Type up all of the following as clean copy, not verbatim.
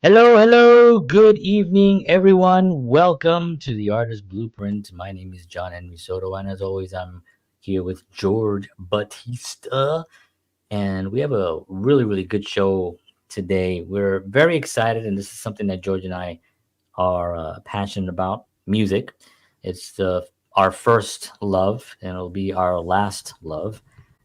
Hello, hello. Good evening, everyone. Welcome to the Artist Blueprint. My name is John Henry Soto, and as always, I'm here with George Batista, and we have a really good show today. We're very excited, and this is something that George and I are passionate about music. It's our first love, and it'll be our last love.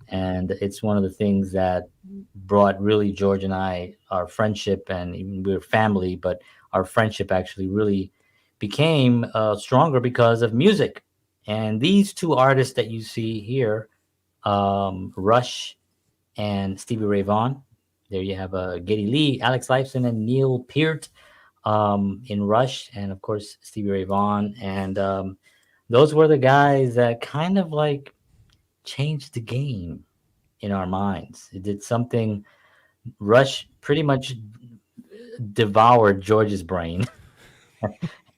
And it's one of the things that brought really George and I our friendship, and even we're family, but our friendship actually really became stronger because of music. And these two artists that you see here, Rush and Stevie Ray Vaughan. There you have Geddy Lee, Alex Lifeson, and Neil Peart in Rush, and of course Stevie Ray Vaughan. And those were the guys that kind of like changed the game in our minds. It did something. Rush pretty much devoured George's brain.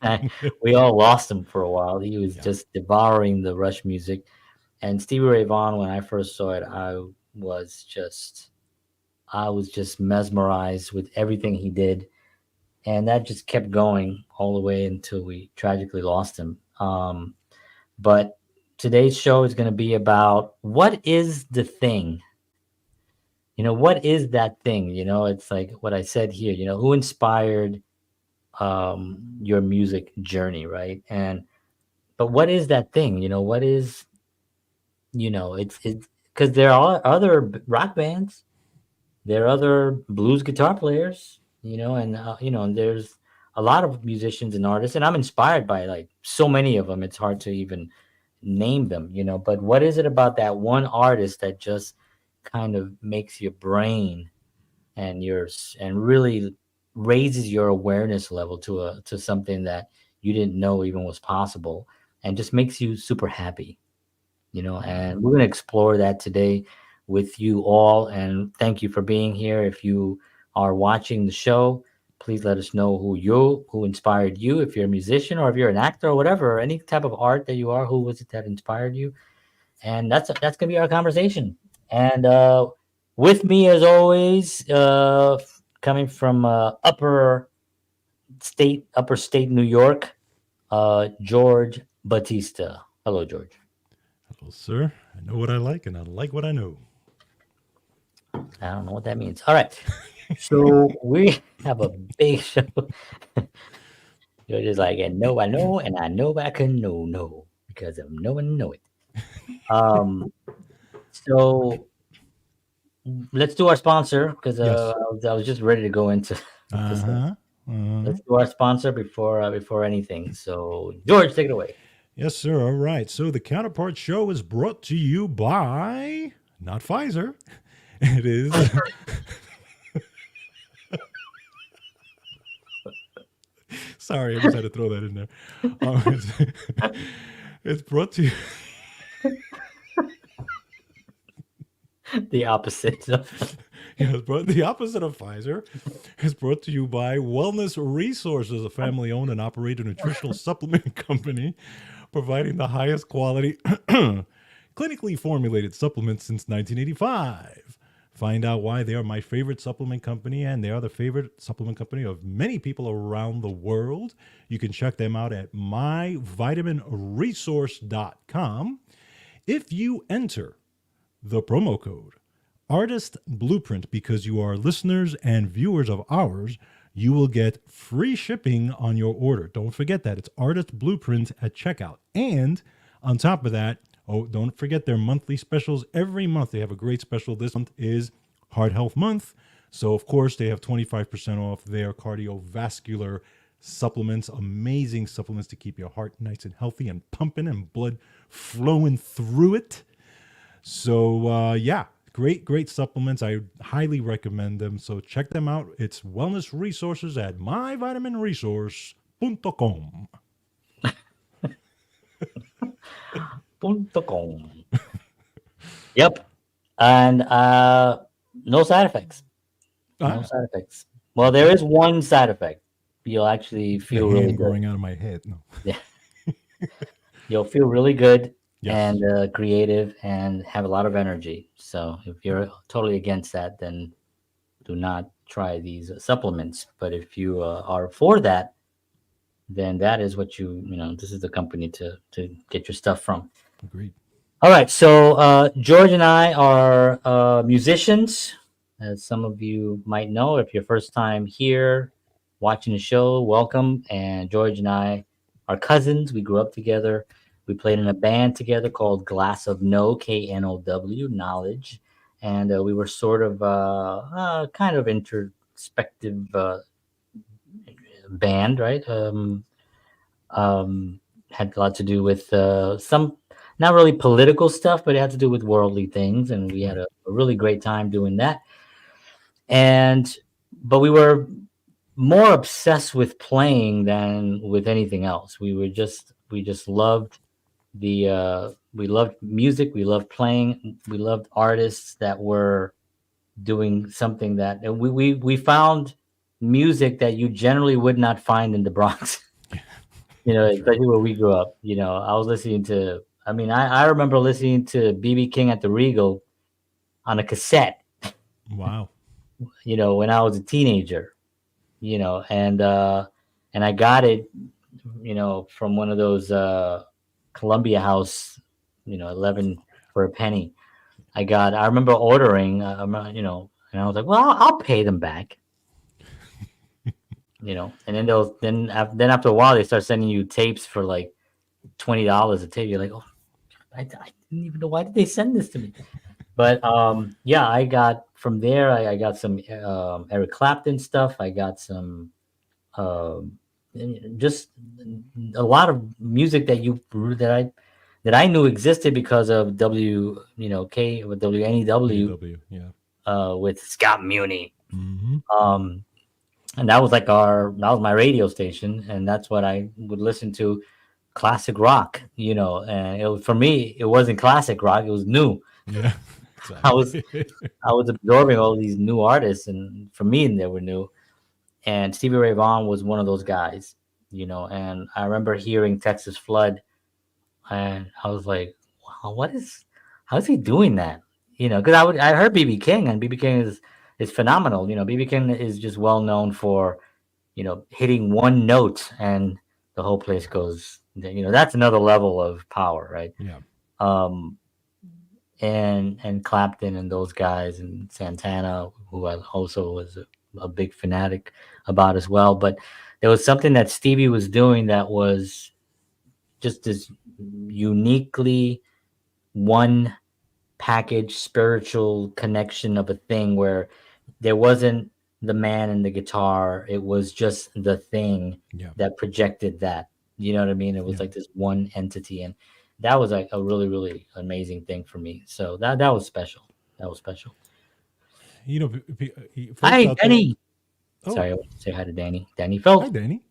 And we all lost him for a while. He was Yeah. just devouring the Rush music. And Stevie Ray Vaughan, when I first saw it, was just I was just mesmerized with everything he did, and that just kept going all the way until we tragically lost him. But today's show is going to be about what is the thing. What is that thing? It's like what I said here. Who inspired your music journey, right? And but what is that thing? What is it's because there are other rock bands. There are other blues guitar players, and there's a lot of musicians and artists, and I'm inspired by like so many of them. It's hard to even name them, But what is it about that one artist that just kind of makes your brain and really raises your awareness level to something that you didn't know even was possible, and just makes you super happy, and we're going to explore that today with you all. And thank you for being here. If you are watching the show, please let us know who inspired you. If you're a musician or if you're an actor or whatever, or any type of art that you are, who was it that inspired you? And that's going to be our conversation. And with me, as always, coming from upper state New York, George Batista. Hello, George. Hello, sir. I know what I like, and I like what I know. I don't know what that means. All right. So we have a big show. You're just like, and no, I know, and I know I can know because I'm know and know it. Um, so let's do our sponsor because Yes. I was just ready to go into Uh this thing. huh. Uh-huh. Let's do our sponsor before anything. So George, take it away. Yes, sir. All right. So the Counterpart Show is brought to you by not Pfizer. It is. Sorry, I just had to throw that in there. It's brought to you. The opposite. Yeah, it's brought, the opposite of Pfizer is brought to you by Wellness Resources, a family owned and operated nutritional supplement company providing the highest quality clinically formulated supplements since 1985. Find out why they are my favorite supplement company, and they are the favorite supplement company of many people around the world. You can check them out at myvitaminresource.com. If you enter the promo code Artist Blueprint because you are listeners and viewers of ours, you will get free shipping on your order. Don't forget that. It's Artist Blueprint at checkout. And on top of that, don't forget their monthly specials. Every month they have a great special. This month is Heart Health Month. So, of course, they have 25% off their cardiovascular supplements, amazing supplements to keep your heart nice and healthy and pumping and blood flowing through it. So yeah, great supplements. I highly recommend them. So check them out. It's wellness resources at myvitaminresource.com. Punto com. Yep. And no side effects. No Ah, side effects. Well, there is one side effect. You'll actually the feel really hand good. growing out of my head. No. Yeah. You'll feel really good and Yes. creative and have a lot of energy. So if you're totally against that, then do not. try these supplements. But if you are for that, then that is what this is the company to get your stuff from. Agreed. All right, so George and I are musicians, as some of you might know. If your first time here watching the show, welcome. And George and I are cousins. We grew up together. We played in a band together called Glass of No, KNOW, Knowledge. And we were sort of kind of introspective band, right? Um, had a lot to do with some not really political stuff, but it had to do with worldly things, and we had Right. a really great time doing that. And but we were more obsessed with playing than with anything else. We just loved the we loved music, we loved playing, we loved artists that were doing something that and we found music that you generally would not find in the Bronx. That's right. Especially where we grew up. I was listening to, I mean, I remember listening to BB King at the Regal on a cassette, Wow. when I was a teenager, and I got it, from one of those Columbia House, 11 for a penny. I remember ordering, and I was like, well, I'll pay them back. And then after a while they start sending you tapes for like $20 a tape. You're like, oh, I didn't even know, why did they send this to me. But yeah, I got from there. I got some Eric Clapton stuff. I got some um, just a lot of music that I knew existed because of K with WNEW KW. Yeah. with Scott Muni. Hmm. Um, and that was my radio station, and that's what I would listen to, classic rock. And for me, it wasn't classic rock; it was new. Yeah. I was Exactly. I was absorbing all these new artists, and for me, they were new. And Stevie Ray Vaughan was one of those guys. And I remember hearing Texas Flood, and I was like, "Wow, how is he doing that?" Because I heard BB King, and BB King is phenomenal. BB King is just well known for hitting one note, and the whole place goes. That's another level of power, right? Yeah. Um, and Clapton and those guys and Santana, who I also was a big fanatic about as well. But there was something that Stevie was doing that was just this uniquely one package spiritual connection of a thing where there wasn't the man and the guitar, it was just the thing Yeah. that projected that. You know what I mean? It was Yeah. like this one entity, and that was like a really really amazing thing for me. So that was special. That was special. Folks Hi out there. Danny. Oh, Sorry, I want to say hi to Danny hi, Felt. Danny.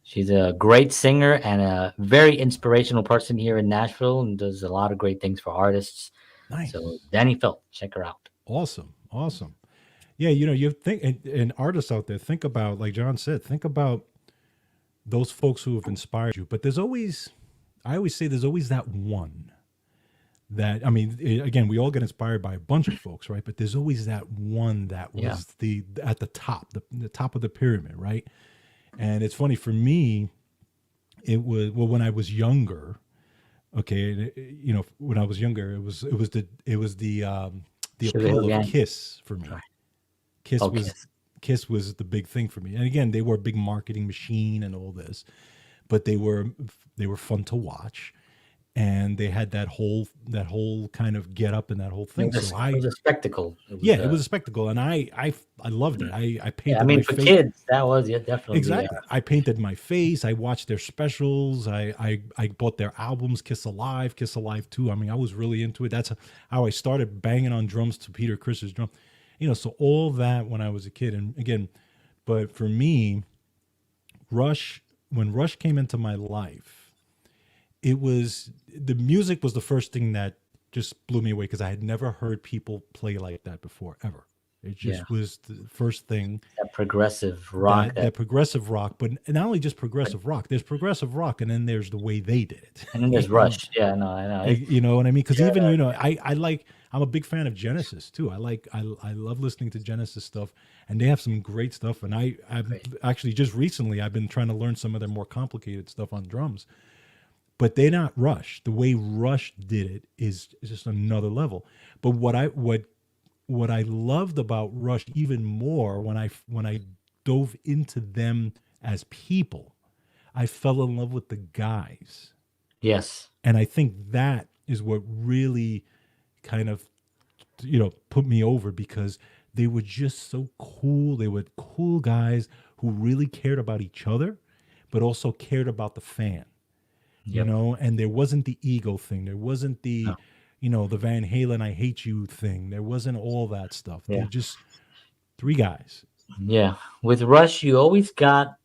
She's a great singer and a very inspirational person here in Nashville, and does a lot of great things for artists. So Nice. Danny Felt, check her out. Awesome. Awesome. Yeah. You think, and artists out there, think about, like John said, think about those folks who have inspired you. But I always say, there's always that one that, I mean, again, we all get inspired by a bunch of folks, right? But there's always that one that Yeah, was at the top, the top of the pyramid, right? And it's funny for me, it was, well, when I was younger, okay, when I was younger, the Sugar appeal Hill of Gang. Kiss for me. Right. Kiss Okay. was Kiss was the big thing for me. And again, they were a big marketing machine and all this, but they were fun to watch, and they had that whole kind of get up and that whole thing. So It I was a spectacle. It yeah, was it was a spectacle, and I loved it. I yeah. I painted mean, my for face. kids, that was, yeah, definitely. Exactly. I painted my face. I watched their specials. I bought their albums, Kiss Alive, Kiss Alive 2. I mean, I was really into it. That's how I started banging on drums to Peter Chris's drum. So all that when I was a kid. And again, but for me, when Rush came into my life, it was the music was the first thing that just blew me away because I had never heard people play like that before ever. It Yeah, just was the first thing that progressive rock. that That, that progressive rock, but not only just progressive rock. There's progressive rock, and then there's the way they did it. and then you there's know, Rush. Yeah, no, I know. you know what I mean? Because even Yeah, I like I'm a big fan of Genesis too. I love listening to Genesis stuff, and they have some great stuff. And I've Right. actually just recently I've been trying to learn some of their more complicated stuff on drums. But they're not Rush. The way Rush did it is just another level. But what I loved about Rush even more when I dove into them as people, I fell in love with the guys. Yes. And I think that is what really kind of put me over because they were just so cool. They were cool guys who really cared about each other, but also cared about the fan. Yep. And there wasn't the ego thing. There wasn't No. the Van Halen I hate you thing. There wasn't all that stuff. They're Yeah. just three guys. Yeah. With Rush, I always felt,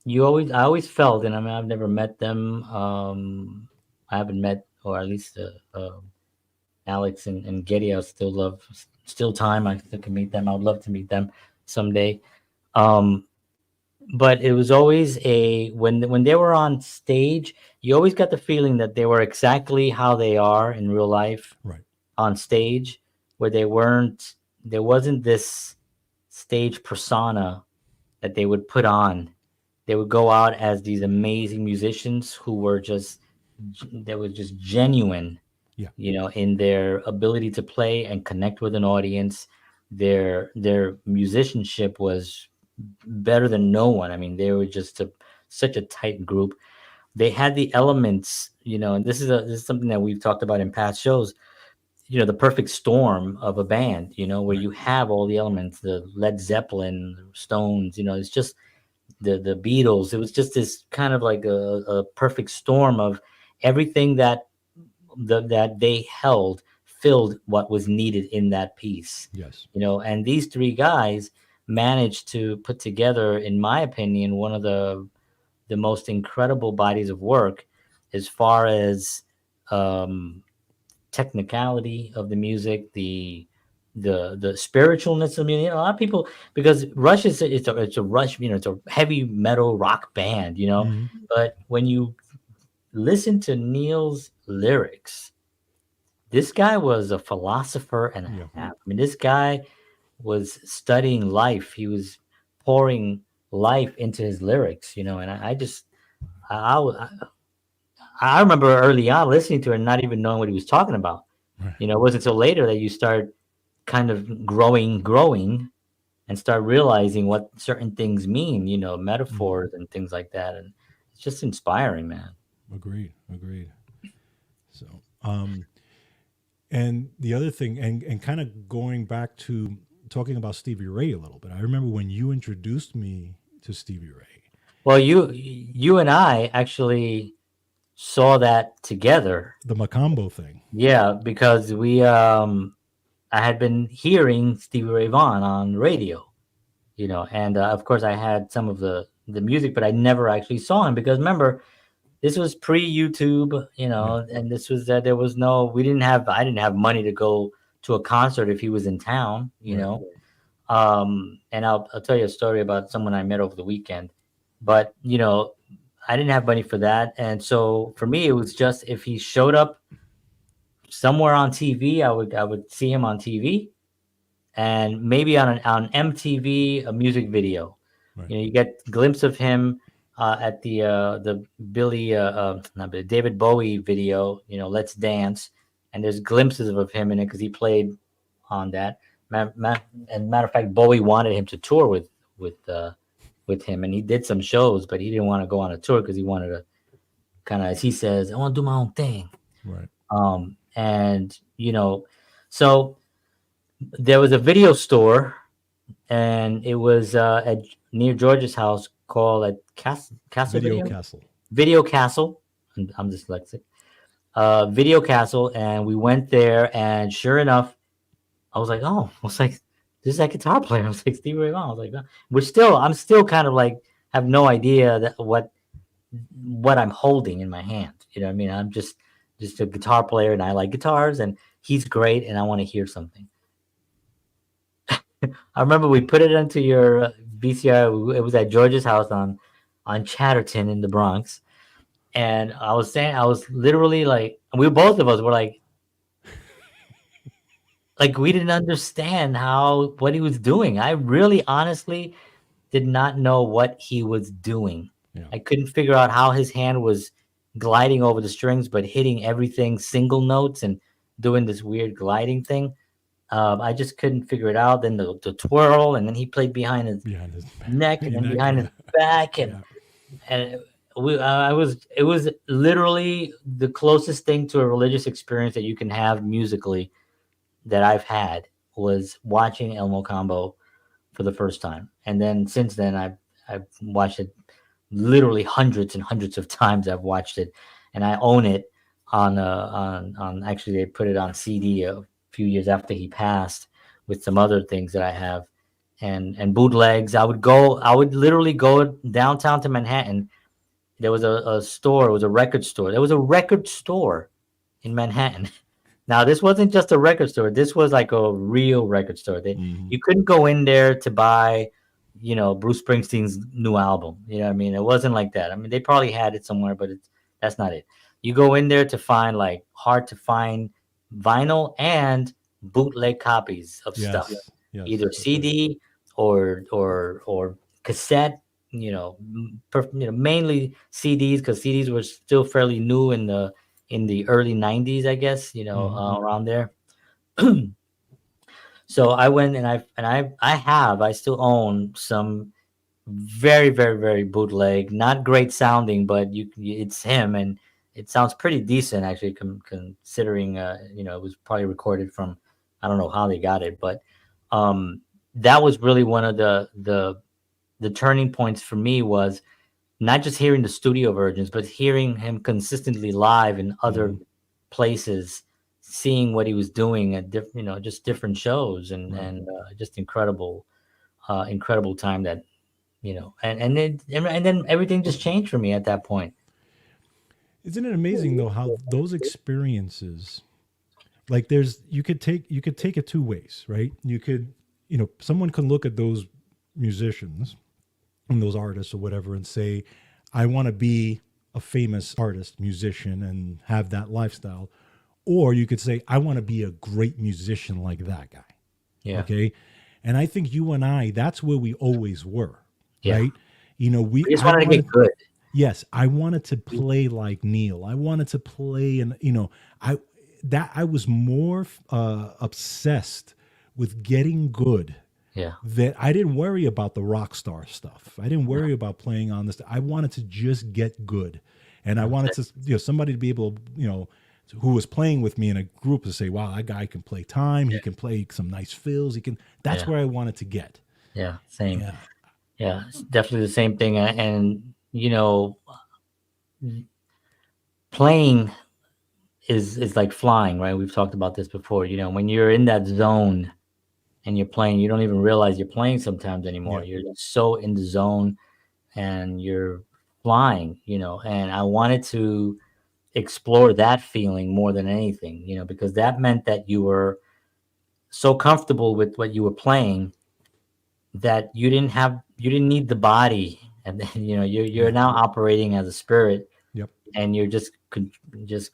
and I mean, I've never met them. I haven't met, or at least Alex and Getty. I still love, still time. I still can meet them. I would love to meet them someday. Um, but it was always when they were on stage, you always got the feeling that they were exactly how they are in real life Right. on stage, where there wasn't this stage persona that they would put on. They would go out as these amazing musicians who were just they were just genuine, Yeah. in their ability to play and connect with an audience. Their musicianship was better than no one. I mean, they were just such a tight group. They had the elements, and this is something that we've talked about in past shows. The perfect storm of a band, where Right. you have all the elements, the Led Zeppelin, Stones. It's just the Beatles. It was just this kind of like a perfect storm of everything that they held filled what was needed in that piece. Yes. And these three guys managed to put together, in my opinion, one of the most incredible bodies of work as far as um, technicality of the music, the spiritualness of music. A lot of people, because Rush it's a Rush, it's a heavy metal rock band, Hmm. but when you listen to Neil's lyrics, this guy was a philosopher and a Yeah. half. I mean, this guy was studying life. He was pouring life into his lyrics, and I just I, I I remember early on listening to it and not even knowing what he was talking about. Right. It wasn't until later that you start kind of growing and start realizing what certain things mean, Hmm. metaphors and things like that. And it's just inspiring, man. Agreed. Agreed. So, and the other thing, and kind of going back to talking about Stevie Ray a little bit. I remember when you introduced me to Stevie Ray, Well, you and I actually saw that together. the Macambo thing. Yeah, because I had been hearing Stevie Ray Vaughan on radio, and of course I had some of the music, but I never actually saw him because remember this was pre YouTube, Yeah. and this was that there was no we didn't have I didn't have money to go to a concert if he was in town, Right. and I'll tell you a story about someone I met over the weekend, but I didn't have money for that, and so for me it was just if he showed up somewhere on TV, I would see him on TV and maybe on MTV a music video. Right. You get glimpse of him at the Billy not Billy, David Bowie video. Let's Dance, and there's glimpses of him in it because he played on that. And matter of fact, Bowie wanted him to tour with him, and he did some shows, but he didn't want to go on a tour because he wanted to kind of, as he says, I want to do my own thing. Right. And so there was a video store and it was at near George's house called at Castle Video Video Castle. Video Castle. I'm dyslexic. Video Castle, and we went there, and sure enough, I was like, oh, I was like, this is that guitar player. I was like, Stevie Ray Vaughan. I was like, I'm still kind of like have no idea that what I'm holding in my hand. You know what I mean? I'm just a guitar player, and I like guitars, and he's great, and I want to hear something. I remember we put it into your VCR. It was at George's house on Chatterton in the Bronx, and I was literally like, both of us were like, like we didn't understand how what he was doing. I really honestly did not know what he was doing. Yeah. I couldn't figure out how his hand was gliding over the strings, but hitting everything single notes and doing this weird gliding thing. I just couldn't figure it out. Then the twirl, and then he played behind his Behind his neck, and then neck. behind his Yeah. back, Yeah. and I was it was literally the closest thing to a religious experience that you can have musically that I've had was watching El Mocambo for the first time, and then since then I've watched it literally hundreds and hundreds of times. I've watched it, and I own it on actually they put it on CD a few years after he passed with some other things that I have and bootlegs. I would literally go downtown to Manhattan. There was a store, it was a record store. There was a record store in Manhattan. Now, this wasn't just a record store. This was like a real record store. Hmm. You couldn't go in there to buy, Bruce Springsteen's new album. You know what I mean? It wasn't like that. I mean, they probably had it somewhere, but that's not it. You go in there to find like hard to find vinyl and bootleg copies of stuff, Yes. Yes. either That's right. CD or cassette. Mainly CDs because CDs were still fairly new in the early 90s, I guess, Hmm. around there. So I went and I still own some very, very, very bootleg, not great sounding, but it's him and it sounds pretty decent actually, considering, it was probably recorded from, I don't know how they got it, but um, that was really one of the turning points for me was not just hearing the studio versions, but hearing him consistently live in other Hmm. places, seeing what he was doing at just different shows Right. and just incredible time that and then everything just changed for me at that point. Isn't it amazing though how those experiences, like there's you could take it two ways, right? You could, someone can look at those musicians and those artists or whatever and say, I want to be a famous artist, musician, and have that lifestyle. Or you could say, I want to be a great musician like that guy. Yeah, Okay. And I think you and I, that's where we always were, yeah. right? I just wanted to get good. Yes, I wanted to play like Neil. I wanted to play, and I I was more obsessed with getting good Yeah, that I didn't worry about the rock star stuff. I didn't no, worry about playing on this. I wanted to just get good, and I no, wanted to, somebody to be able, who was playing with me in a group to say, "Wow, that guy can play time. yeah, He can play some nice fills. He can." That's yeah, where I wanted to get. yeah. Same. Yeah. Yeah, it's definitely the same thing. And playing is like flying, right? We've talked about this before. When you're in that zone and you're playing, you don't even realize you're playing sometimes anymore. Yeah. You're just so in the zone and you're flying, and I wanted to explore that feeling more than anything, because that meant that you were so comfortable with what you were playing that you didn't need the body, and then you're Yeah. now operating as a spirit Yep. and you're just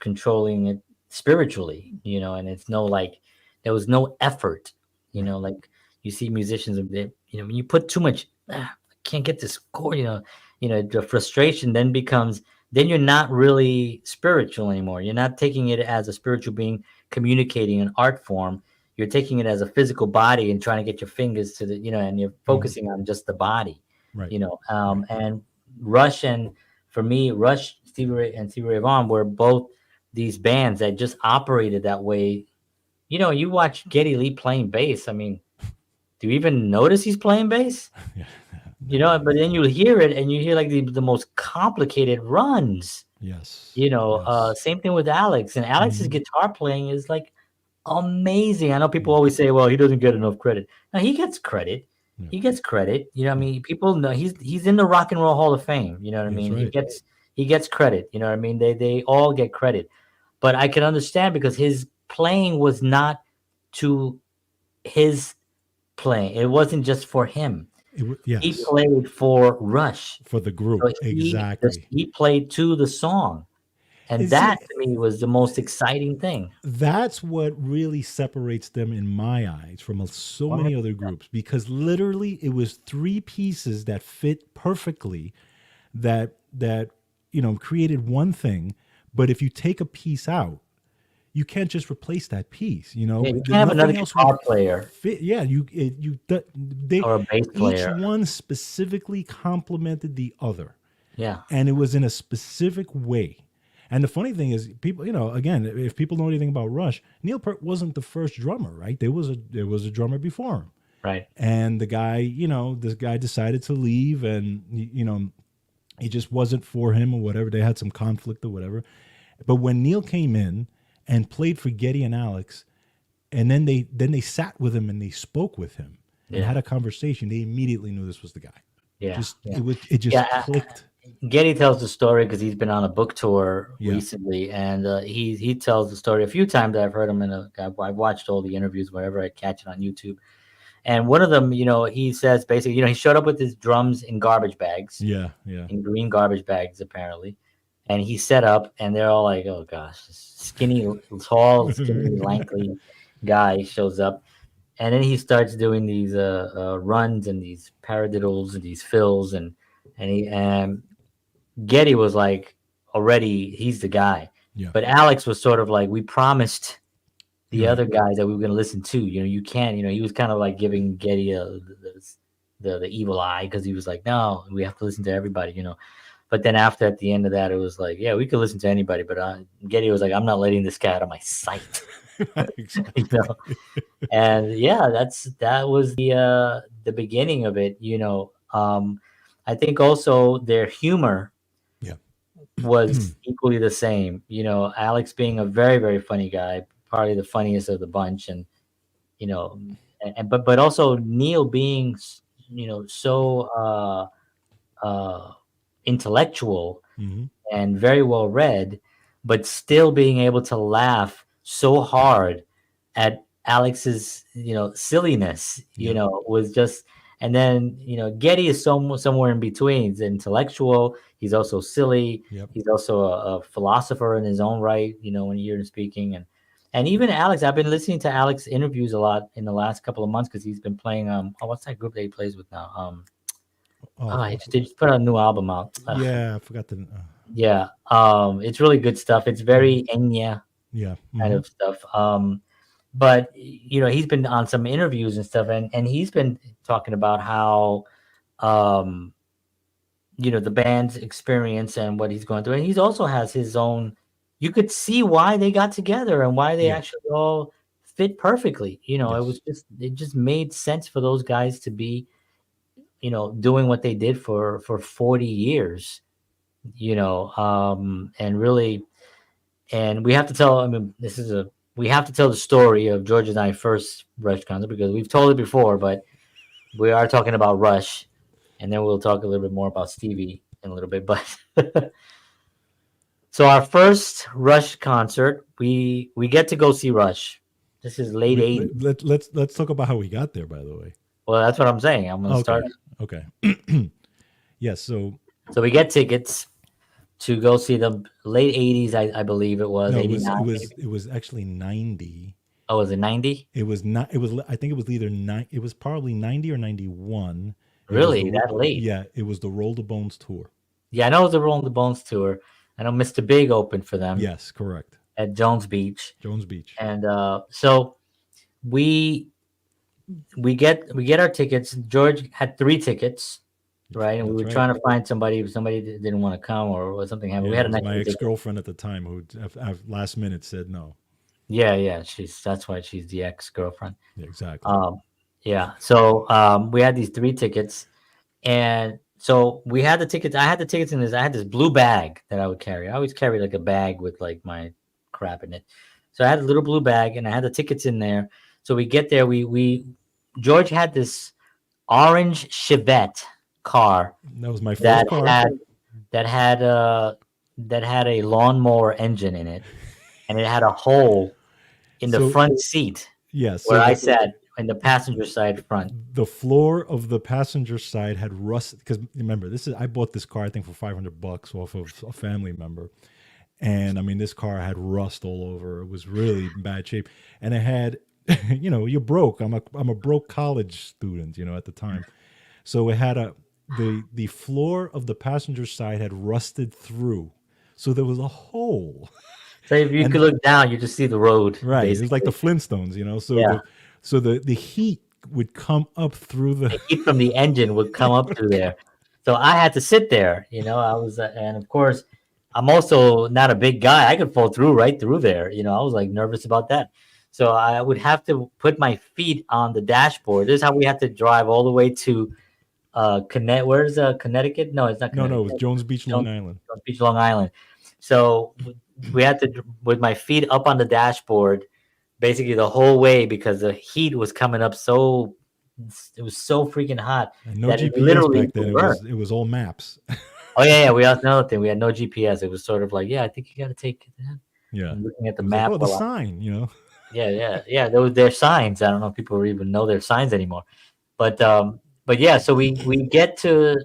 controlling it spiritually, and it's no like there was no effort, Right. like you see musicians when you put too much, I can't get this chord, the frustration then becomes, then you're not really spiritual anymore. You're not taking it as a spiritual being communicating an art form. You're taking it as a physical body and trying to get your fingers to and you're Hmm. focusing on just the body, Right. Right. and Rush and for me, Rush, Stevie Ray, and Stevie Ray Vaughan were both these bands that just operated that way. You watch Geddy Lee playing bass. I mean, do you even notice he's playing bass? Yeah. No. But then you hear it and you hear like the most complicated runs. Yes. Yes. Same thing with Alex. And Alex's Hmm. guitar playing is like amazing. I know people Yeah. always say, "Well, he doesn't get enough credit." Now he gets credit. Yeah. He gets credit. You know what I Yeah. mean? People know he's in the Rock and Roll Hall of Fame. You know what I That's mean? right. He gets credit. You know what I mean? They all get credit. But I can understand because his playing was not to his playing. It wasn't just for him. He Yes. played for Rush. For the So group. Exactly. he played to the song. And And that see, to me was the most exciting thing. that's what really separates them in my eyes from so many other groups, because literally it was three pieces that fit perfectly, that created one thing. But if you take a piece out, you can't just replace that piece. Yeah, you can't have another Nothing else would guitar player fit. Yeah, they or a bass each player. one specifically complemented the other, Yeah. and it was in a specific way. And the funny thing is, people, again, if people know anything about Rush, Neil Peart wasn't the first drummer, right? There was a drummer before him, Right. and this guy decided to leave, and it just wasn't for him or whatever. They had some conflict or whatever. But when Neil came in and played for Geddy and Alex, and then they sat with him and they spoke with him and Yeah. had a conversation, they immediately knew this was the guy. Yeah. Just Yeah. it Yeah. just clicked. Getty tells the story because he's been on a book tour Yeah. recently, and he tells the story a few times. I've heard him I've watched all the interviews wherever I catch it on YouTube. And one of them, he says basically, he showed up with his drums in garbage bags, Yeah. Yeah. in green garbage bags apparently, and he set up, and they're all like, "Oh gosh, this skinny, tall, skinny, lanky guy shows up." And then he starts doing these runs and these paradiddles and these fills, and Getty was like, already he's the guy, Yeah. but Alex was sort of like, we promised the Right. other guys that we were going to listen to. You can't. He was kind of like giving Getty the evil eye, because he was like, no, we have to listen to everybody. But then after, at the end of that, it was like, yeah, we could listen to anybody, but Getty was like, I'm not letting this guy out of my sight. you Exactly. know and yeah, that was the beginning of it. I think also their humor Yeah. was equally the same. Alex being a very, very funny guy, probably the funniest of the bunch, and you know but also Neil being so intellectual Hmm. and very well read, but still being able to laugh so hard at Alex's, silliness, Yep. was just. And then, Getty is somewhere in between. He's intellectual. He's also silly. Yep. He's also a philosopher in his own right, when you hear him speaking. And even Alex, I've been listening to Alex interviews a lot in the last couple of months, because he's been playing, what's that group that he plays with now? Oh, They just put a new album out. yeah. I forgot the. Yeah, it's really good stuff. It's Mhm. very Enya Yeah. kind Hmm. of stuff. But he's been on some interviews and stuff, and he's been talking about how um, the band's experience and what he's going through, and he's also has his own. You could see why they got together and why they Yeah. actually all fit perfectly. Yes. It just made sense for those guys to be doing what they did for 40 years. And really. And we have to tell. I mean, we have to tell the story of George and I first Rush concert, because we've told it before, but we are talking about Rush, and then we'll talk a little bit more about Stevie in a little bit. But so our first Rush concert, we get to go see Rush. This is late Wait, '80s. let's talk about how we got there. By the way. Well, that's what I'm saying. I'm gonna start. Okay. Okay. Yes. So So we get tickets to go see them late '80s. I believe it was no, it was it '89, was maybe. it was actually 90. Oh, was it '90? It was not. It was. I think it was either nine. It was probably 90 or 91. It was Really, that late? yeah. It was the Roll the Bones tour. Yeah, I know it was the Rolling the Bones tour. I know Mr. Big opened for them Yes, correct. at Jones Beach, Jones Beach. and so we we get our tickets. George had 3 tickets, right? And we That's were right. trying to find somebody. If somebody didn't want to come, or something happened. We Yeah, it had an was my extra ex ticket. girlfriend at the time who, last minute, said no. Yeah, yeah. That's why she's the ex girlfriend. Yeah, exactly. Um, yeah. So we had these 3 tickets, and so we had the tickets. I had the tickets in this. I had this blue bag that I would carry. I always carry like a bag with like my crap in it. So I had a little blue bag, and I had the tickets in there. So we get there. We George had this orange Chevette car That was my first that car. had that had that had a lawnmower engine in it, and it had a hole in the So front seat yeah, where so I sat in the passenger side front. the floor of the passenger side had rust, because remember, this is I bought this car I think for $500 off of a family member, And I mean, this car had rust all over. It was really in bad shape, and it had, you're broke. I'm a broke college student, at the time. So it had the floor of the passenger side had rusted through, so there was a hole, So if you could and look down, you just see the road, right, it was like the basically. Flintstones, So Yeah. the heat would come up through the. The heat from the engine would come up through there. So I had to sit there, I was, and of course, I'm also not a big guy. I could fall through right through there. I was like nervous about that. So I would have to put my feet on the dashboard. This is how we had to drive all the way to where's Connecticut? No, it's not No, no, it Connecticut. was Jones Beach, Long Jones, Island. Jones Beach, Long Island. So we had to with my feet up on the dashboard basically the whole way because the heat was coming up so it was so freaking hot And no that it GPS literally back then. would It burn. was it was all maps. Oh yeah, yeah. We also another thing. We had no GPS. It was sort of like, yeah, I think you got to take. Yeah, I'm looking at the it was like, map oh, the while I'm. sign. Yeah, yeah, yeah. There was their signs. I don't know if people even know their signs anymore. But yeah. So we get to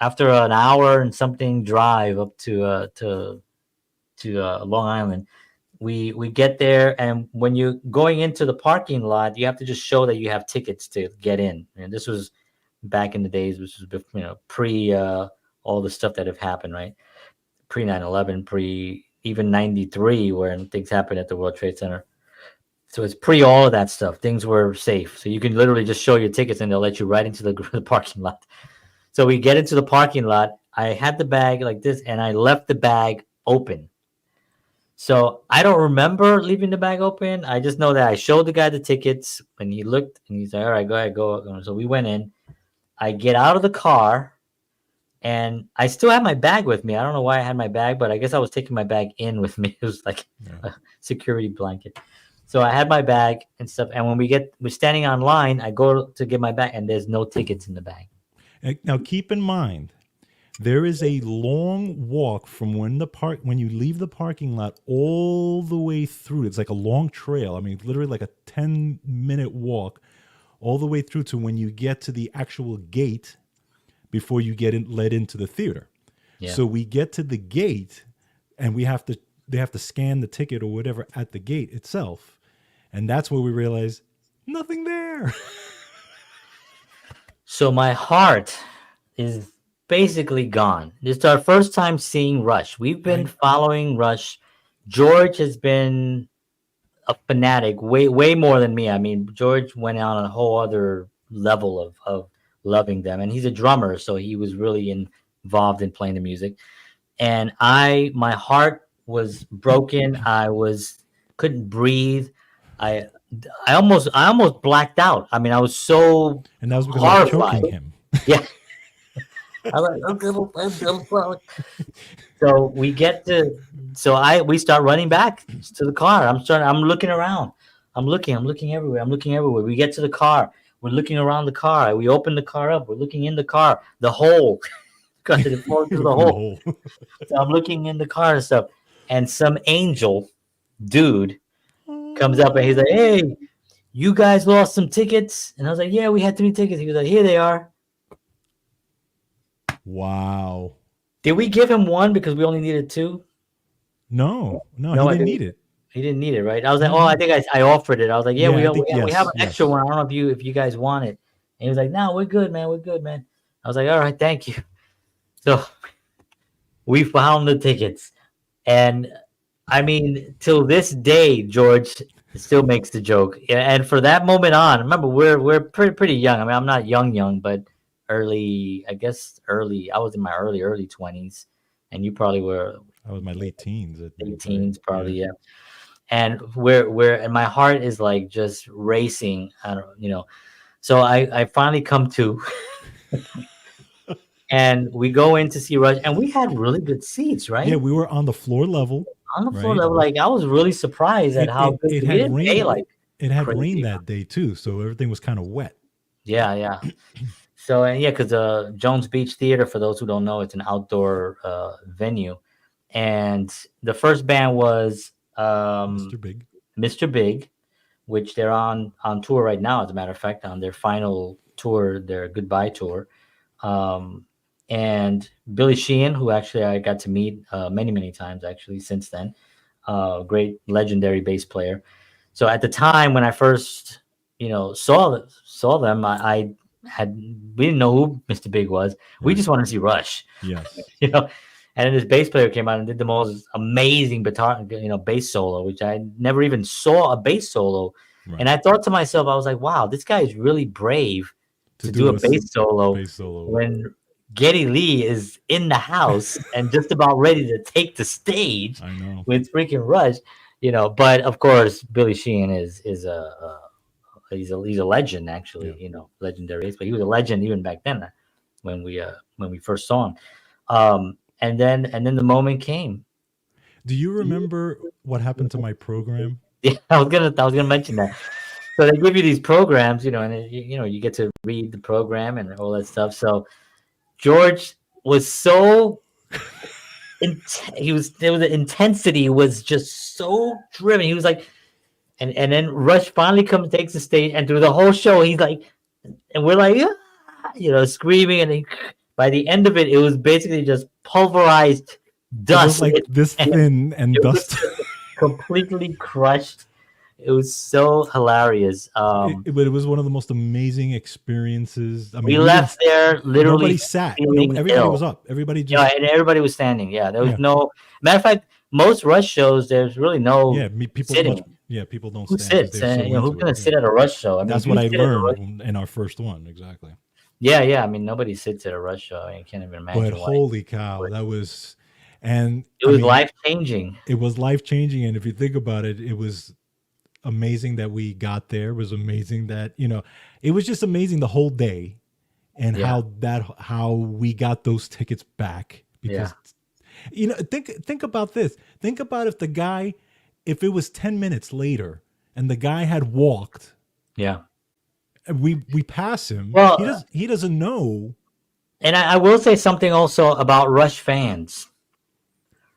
after an hour and something drive up to Long Island. We get there, and when you're going into the parking lot, you have to just show that you have tickets to get in. And this was back in the days, which was pre all the stuff that have happened, right? Pre 9/11, pre even 93, when things happened at the World Trade Center. So it's pre all of that stuff. Things were safe, so you can literally just show your tickets, and they'll let you right into the parking lot. So we get into the parking lot. I had the bag like this, and I left the bag open. So I don't remember leaving the bag open. I just know that I showed the guy the tickets and he looked and he's like, all right, go ahead, go. So we went in. I get out of the car and I still have my bag with me. I don't know why I had my bag, but I guess I was taking my bag in with me. It was like Yeah. a security blanket. So I had my bag and stuff. And when we're standing online, I go to get my bag and there's no tickets in the bag. Now keep in mind, there is a long walk from when you leave the parking lot all the way through. It's like a long trail. I mean, literally like a 10-minute walk all the way through to when you get to the actual gate before you get led into the theater. Yeah. So we get to the gate and they have to scan the ticket or whatever at the gate itself. And that's where we realize nothing there. So my heart is basically gone. It's our first time seeing Rush. We've been I following Rush. George has been a fanatic, way more than me. I mean, George went on a whole other level of loving them, and he's a drummer, so he was really involved in playing the music. And my heart was broken. I was couldn't breathe. I I almost blacked out. I mean, I was so and that was because I was horrified. choking him. Yeah. I was like, so we get to, so we start running back to the car. I'm looking around. I'm looking everywhere. I'm looking everywhere. We get to the car. We're looking around the car. We open the car up. We're looking in the car. The hole, because it falls through the Through the hole. hole. So I'm looking in the car and stuff. And some angel dude comes up and he's like, "Hey, you guys lost some tickets?" And I was like, "Yeah, we had 3 tickets." He was like, "Here they are." Wow. Did we give him one because we only needed two? No, no, No, he I didn't didn't. need it. He didn't need it, right? I was like, "Oh, I Mm-mm. think I offered it." I was like, "Yeah, Yeah, we I we think we have yes, an extra yes. one. I don't know if you guys want it." And he was like, "No, we're good, man. We're good, man." I was like, "All right, thank you." So we found the tickets, and I mean, till this day, George still makes the joke. Yeah, and for that moment on, remember we're pretty young. I mean, I'm not young, but early. I guess early. I was in my early 20s, and you probably were I was my late teens, I late think, right? teens, Yeah. probably, yeah. And and my heart is like just racing. I don't. So I finally come to, and we go in to see Rush, and we had really good seats, Yeah, right? we were on the floor level, On the floor right? level. Like I was really surprised at It how it good it we had didn't pay rained. like It had rained crazy. that day too, so everything was kind of wet. Yeah, yeah. So and yeah, because Jones Beach Theater, for those who don't know, it's an outdoor venue, and the first band was Mr. Big. Mr. Big, which they're on tour right now. As a matter of fact, on their final tour, their goodbye tour. Um, and Billy Sheehan, who actually I got to meet many times actually since then. Great legendary bass player. So at the time when I first, saw them, I had we didn't know who Mr. Big was. We Right. just wanted to see Rush, Yes. you know. And then this bass player came out and did the most amazing guitar, bass solo, which I never even saw a bass solo. And Right. I thought to myself, I was like, wow, this guy is really brave To to do do a a bass solo bass solo. when Geddy Lee is in the house and just about ready to take the stage I know. with freaking Rush, But of course, Billy Sheehan is he's a legend Yeah. actually, legendary. But he was a legend even back then when we first saw him. And then the moment came. Do you remember what happened to my program? Yeah, I was gonna mention that. So they give you these programs, and you get to read the program and all that stuff. So George was so he was there was the intensity was just so driven. He was like, and then Rush finally comes, takes the stage, and through the whole show, he's like, and we're like, "Ah," screaming, and by the end of it, it was basically just pulverized It was dust. like this thin and It was dust. just completely crushed. It was so hilarious. But it was one of the most amazing experiences. I We mean, we didn't. left there literally Nobody sat. No, feeling everybody was ill. up. Everybody Yeah, just. and everybody was standing. Yeah, there was Yeah. no matter of fact. Most Rush shows, there's really no Yeah. People much. sitting. Yeah. People don't Who stand because sits? they're And so who's into it. gonna Yeah. sit at a Rush show? I mean, if That's you what I sit at a Rush, learned in our first one. Exactly. yeah, yeah. I mean, nobody sits at a Rush show. I can't even But imagine why. holy cow, that was. And It I was mean, life changing. it was life changing. And if you think about it, it was amazing that we got there. It was amazing that it was just amazing the whole day, and Yeah, how we got those tickets back yeah, because think about this. Think about if it was 10 minutes later and the guy had walked yeah. and we pass him, Well, he doesn't know. and I will say something also about Rush fans.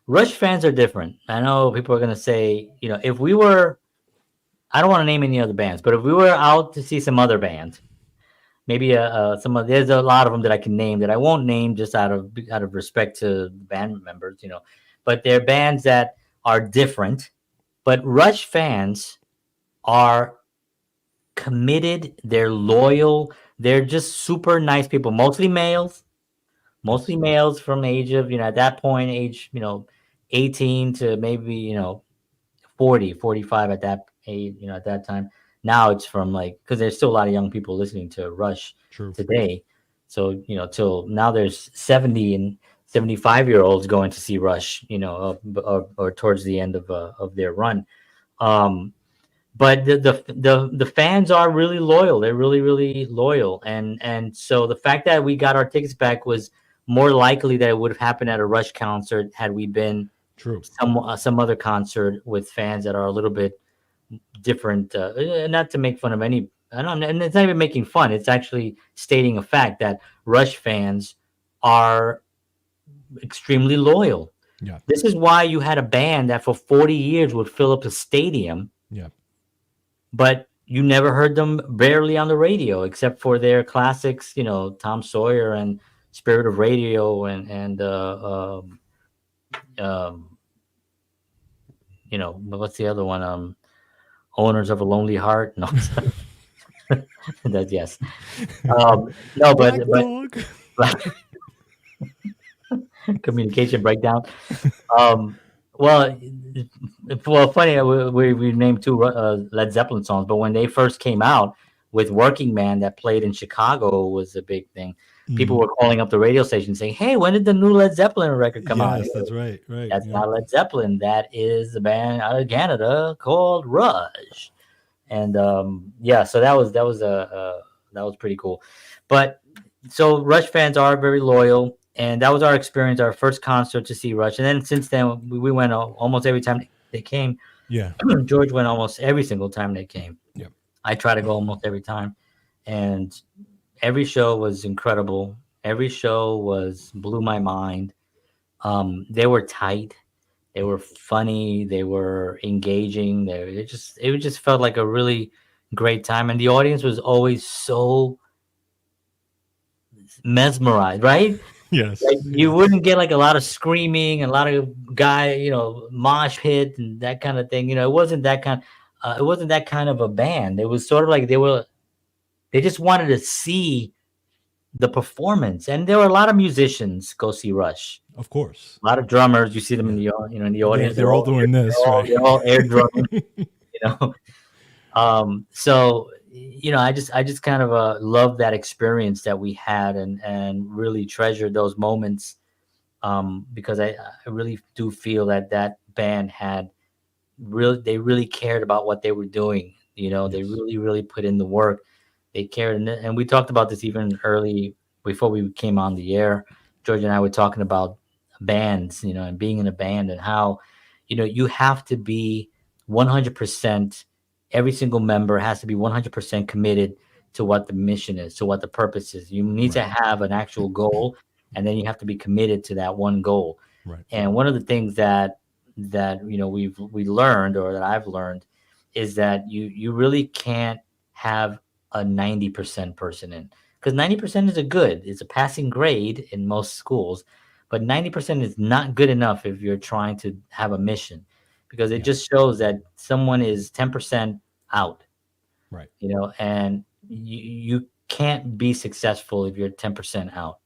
Rush fans are different. I know people are gonna say, if we were, I don't want to name any other bands, but if we were out to see some other band, maybe there's a lot of them that I can name that I won't name just out of respect to the band members, but they're bands that are different. But Rush fans are committed, they're loyal, they're just super nice people, mostly Yes, males from age of, at that point, age, 18 to maybe, 40, 45 at that age, at that time. Now it's from like, because there's still a lot of young people listening to Rush true. today. So, till now there's 70 and 75-year-olds going to see Rush, or towards the end of their run. Um, but the fans are really loyal. They're really, really loyal. And so the fact that we got our tickets back was more likely that it would have happened at a Rush concert had we been True. some other concert with fans that are a little bit different. Not to make fun of any, I don't, and it's not even making fun. It's actually stating a fact that Rush fans are extremely loyal. Yeah. This is why you had a band that for 40 years would fill up a stadium, Yeah. but you never heard them barely on the radio except for their classics, Tom Sawyer and Spirit of Radio and um, what's the other one? Owners of a Lonely Heart. No, that's yes. No, Black dog. but communication breakdown. Um, well, funny. We named two Led Zeppelin songs, but when they first came out with Working Man, that played in Chicago, was a big thing. People Mhm. were calling up the radio station saying, "Hey, when did the new Led Zeppelin record come out?" Yes, that's right. Right. That's Yep. not Led Zeppelin. That is a band out of Canada called Rush. And yeah, so that was pretty cool. But so Rush fans are very loyal, and that was our experience, our first concert to see Rush. And then since then, we went almost every time they came. Yeah. George went almost every single time they came. Yep. I try to go almost every time, and every show was incredible. Every show was blew my mind. They were tight. They were funny. They were engaging. It just felt like a really great time, and the audience was always so mesmerized, right? Yes, Like you yes, wouldn't get like a lot of screaming, a lot of guy, mosh pit and that kind of thing. It wasn't that kind. It wasn't that kind of a band. It was sort of like they just wanted to see the performance, and there were a lot of musicians go see Rush. of course. A lot of drummers. You see them in Yeah, in the they're audience. they're all doing this, right? They're all air drumming. You know, so I just kind of love that experience that we had, and really treasured those moments, because I really do feel that that band had they really cared about what they were doing. They Yes. really put in the work. They cared, and we talked about this even early before we came on the air. George and I were talking about bands, and being in a band, and how you have to be 100%. Every single member has to be 100% committed to what the mission is, to what the purpose is. You need to Right. have an actual goal, and then you have to be committed to that one goal. Right. And one of the things that we learned, or that I've learned, is that you really can't have a 90% person in, because 90% is it's a passing grade in most schools, but 90% is not good enough if you're trying to have a mission, because it Yeah. just shows that someone is 10% out, Right. and you can't be successful if you're 10% out.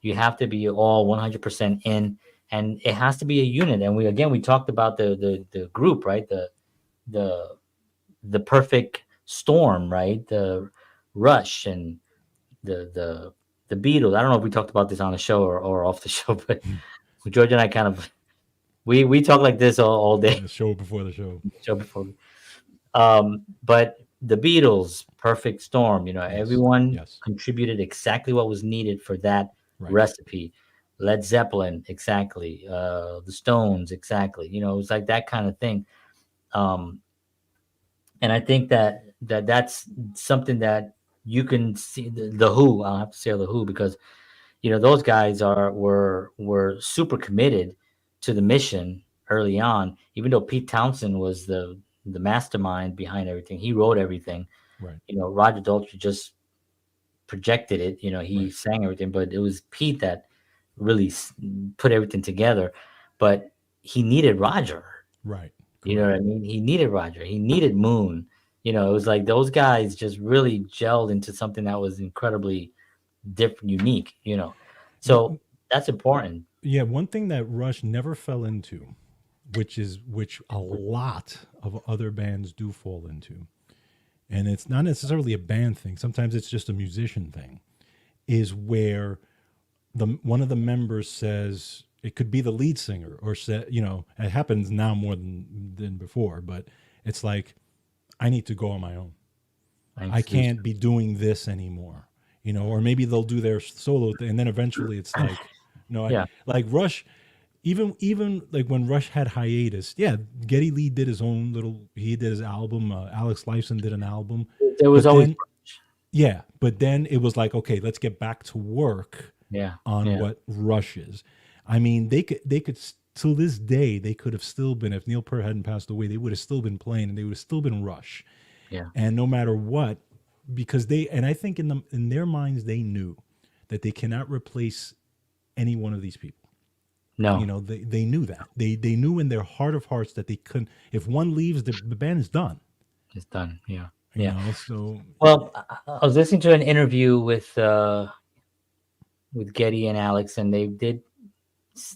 You have to be all 100% in, and it has to be a unit. And we talked about the group, right? The the perfect storm, right? The Rush and the the Beatles. I don't know if we talked about this on the show, or off the show, but George and I kind of we talk like this all day. The show before the show. Show before. But the Beatles, Perfect Storm, Yes. everyone Yes. contributed exactly what was needed for that Right. recipe. Led Zeppelin, exactly. The Stones, exactly. It was like that kind of thing. Um, and I think that's something that you can see. The Who, I'll have to say the Who, because those guys were super committed to the mission early on. Even though Pete Townsend was the mastermind behind everything, he wrote everything. Right. Roger Daltrey just projected it. He Right. sang everything, but it was Pete that really put everything together. But he needed Roger. Right. You know Correct. what I mean? He needed Roger. He needed Moon. It was like those guys just really gelled into something that was incredibly different, unique. So One, that's important. yeah, one thing that Rush never fell into, which a lot of other bands do fall into, and it's not necessarily a band thing. Sometimes it's just a musician thing. Is where the one of the members says it could be the lead singer, or say, it happens now more than before, but it's like, I need to go on my own. I I introduced. can't be doing this anymore. Or maybe they'll do their solo thing, and then eventually it's like, Yeah, like Rush, even like when Rush had hiatus, yeah, Geddy Lee did his own little, he did his album, Alex Lifeson did an album, there was but always. then, yeah, but then it was like, okay, let's get back to work Yeah, on yeah, what Rush is. I mean, they could till this day, they could have still been, if Neil Peart hadn't passed away, they would have still been playing, and they would have still been Rush. yeah. And no matter what, because and I think in their minds they knew that they cannot replace any one of these people. No, They knew that. They knew in their heart of hearts that they couldn't, if one leaves, the band is done. it's done. Yeah, yeah. So Well, I was listening to an interview with Getty and Alex, and they did.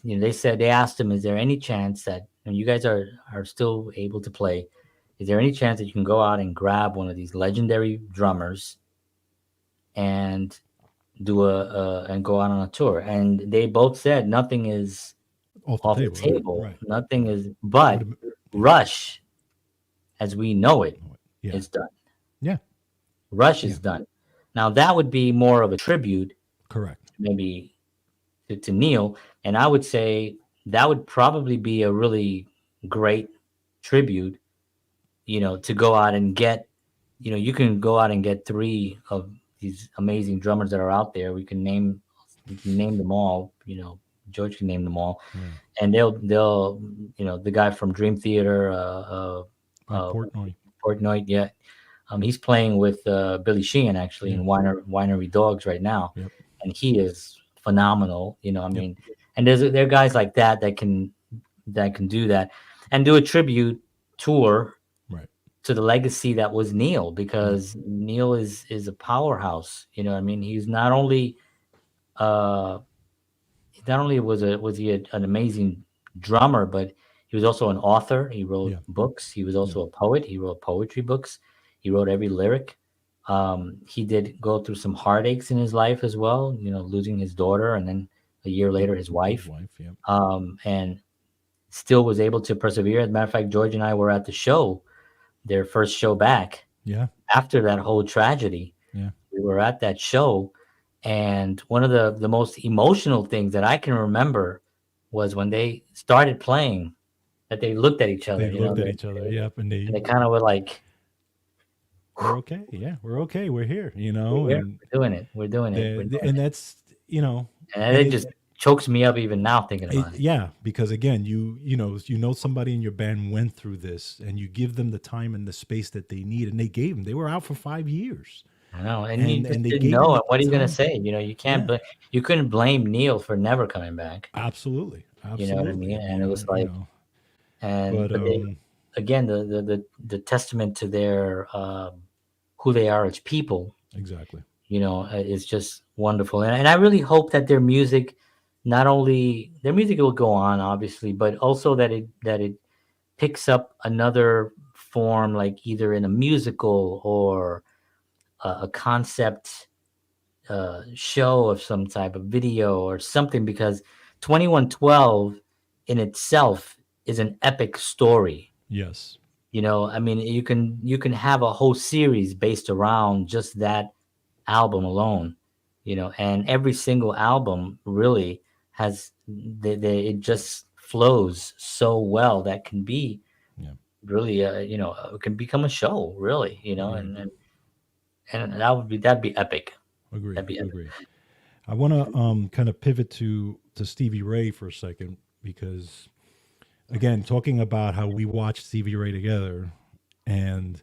They said, they asked him, "Is there any chance that, and you guys are still able to play? Is there any chance that you can go out and grab one of these legendary drummers and do and go out on a tour?" And they both said nothing is off the off the table, right? table. Right. Nothing Right. is, It would but have been, yeah. Rush, as we know it, Yeah. is done. Yeah. Rush Yeah. is done. Now that would be more of a tribute, Correct. maybe to Neil, and I would say that would probably be a really great tribute. To go out and get, you can go out and get three of these amazing drummers that are out there. We can name them all. George can name them all, Right. and they'll the guy from Dream Theater, uh, Portnoy. Portnoy, yeah. He's playing with Billy Sheehan actually Yeah. in Winery Dogs right now, Yep. and he is phenomenal. I Yep. mean, and there are guys like that that can do that and do a tribute tour Right. to the legacy that was Neil, Yep. because Neil is a powerhouse. I mean, he's not only uh was he an amazing drummer, but he was also an author. He wrote Yeah. books. He was Yeah. also a poet. He wrote poetry books. He wrote every lyric. He did go through some heartaches in his life as well, losing his daughter, and then a year Yep. later his His wife. wife. Yep. And still was able to persevere. As a matter of fact, George and I were at the show, their first show back Yeah. after that whole tragedy. Yeah. We were at that show, and one of the most emotional things that I can remember was when they started playing, that they looked at each They other, looked at each other. Yep. And and they kind of were like, we're okay. Yeah. We're okay. We're here. "We're here, And we're doing it, we're doing it, we're doing and it," that's, you know, and and it just chokes me up even now thinking about it. yeah, because again, you know somebody in your band went through this, and you give them the time and the space that they need, and they gave them. They were out for 5 years, I know, and you just and they didn't gave know. them And the what are you gonna time. say? You can't, Yeah, you couldn't blame Neil for never coming back. absolutely, You know what I mean? absolutely. And it was like, But but they, again, the testament to their who they are as people, exactly. is just wonderful. And I really hope that their music, not only their music will go on, obviously, but also that it picks up another form, like either in a musical or a concept show of some type of video or something, because 2112 in itself is an epic story. Yes. I mean, you can have a whole series based around just that album alone. And every single album really has it just flows so well that can be Yeah. really it can become a show, really. Agreed. And that'd be epic. Agree. That'd be epic. Agree. I want to kind of pivot to Stevie Ray for a second, because again, talking about how we watched Stevie Ray together, and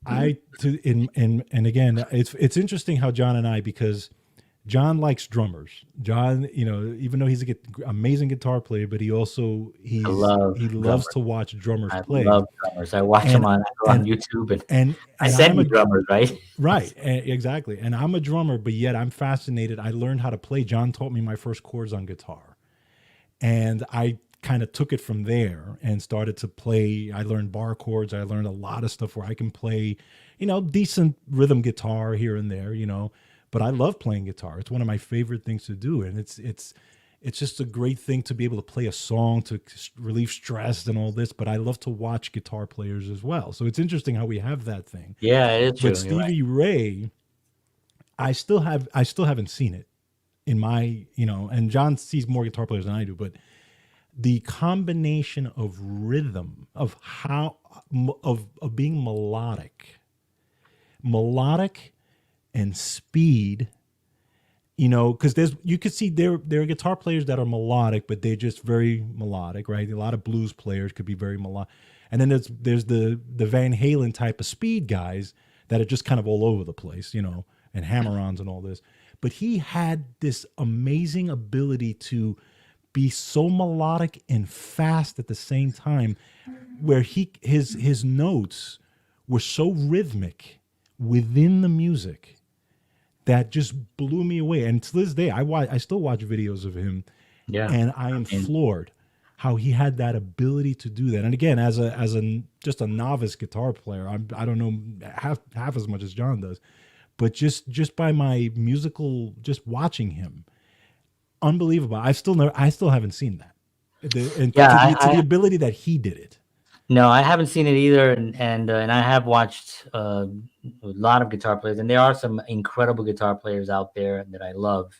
I to in and again, it's interesting how John and I, because John likes drummers. John, even though he's a amazing guitar player, but I love he loves drummers. to watch drummers I play. love drummers. I watch them And on I go on and YouTube, and I and send I'm you a drummers, right? right, exactly. And I'm a drummer, but yet I'm fascinated. I learned how to play. John taught me my first chords on guitar, and I kind of took it from there and started to play. I learned bar chords. I learned a lot of stuff where I can play, decent rhythm guitar here and there, but I love playing guitar. It's one of my favorite things to do, and it's just a great thing to be able to play a song to relieve stress and all this. But I love to watch guitar players as well. So it's interesting how we have that thing. Yeah, it is But true. You're right. Stevie Ray, I still haven't seen it in my, and John sees more guitar players than I do, but the combination of rhythm, of how of being melodic and speed, because you could see there are guitar players that are melodic, but they're just very melodic, right? A lot of blues players could be very melodic, and then there's the Van Halen type of speed guys that are just kind of all over the place, and hammer-ons and all this. But he had this amazing ability to be so melodic and fast at the same time, where his notes were so rhythmic within the music that just blew me away. And to this day, I still watch videos of him, Yeah. and I am And floored how he had that ability to do that. And again, as a just a novice guitar player, I don't know half as much as John does, but just by my musical, just watching him, unbelievable. I still haven't seen that. And yeah, to the ability that he did it. no, I haven't seen it either, and I have watched a lot of guitar players, and there are some incredible guitar players out there that I love.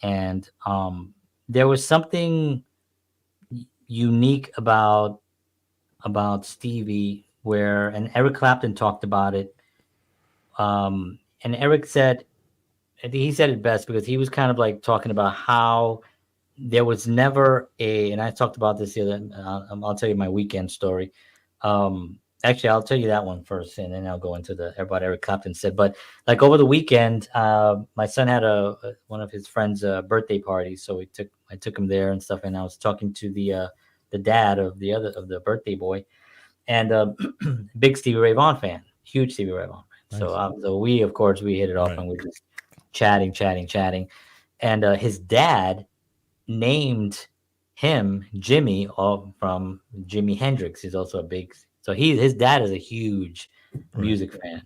And there was something unique about Stevie, where, and Eric Clapton talked about it. And Eric said, I think he said it best, because he was kind of like talking about how there was never and I talked about this the other, I'll tell you my weekend story. Actually, I'll tell you that one first, and then I'll go into the what Eric Clapton said. But like over the weekend, my son had one of his friends' birthday party, so I took him there and stuff, and I was talking to the dad of the birthday boy, and big Stevie Ray Vaughan fan, huge Stevie Ray Vaughan fan. Nice. So we of course we hit it off, Right. and we're just chatting, and his dad named him Jimmy from Jimi Hendrix. He's also a big his dad is a huge Right. music fan.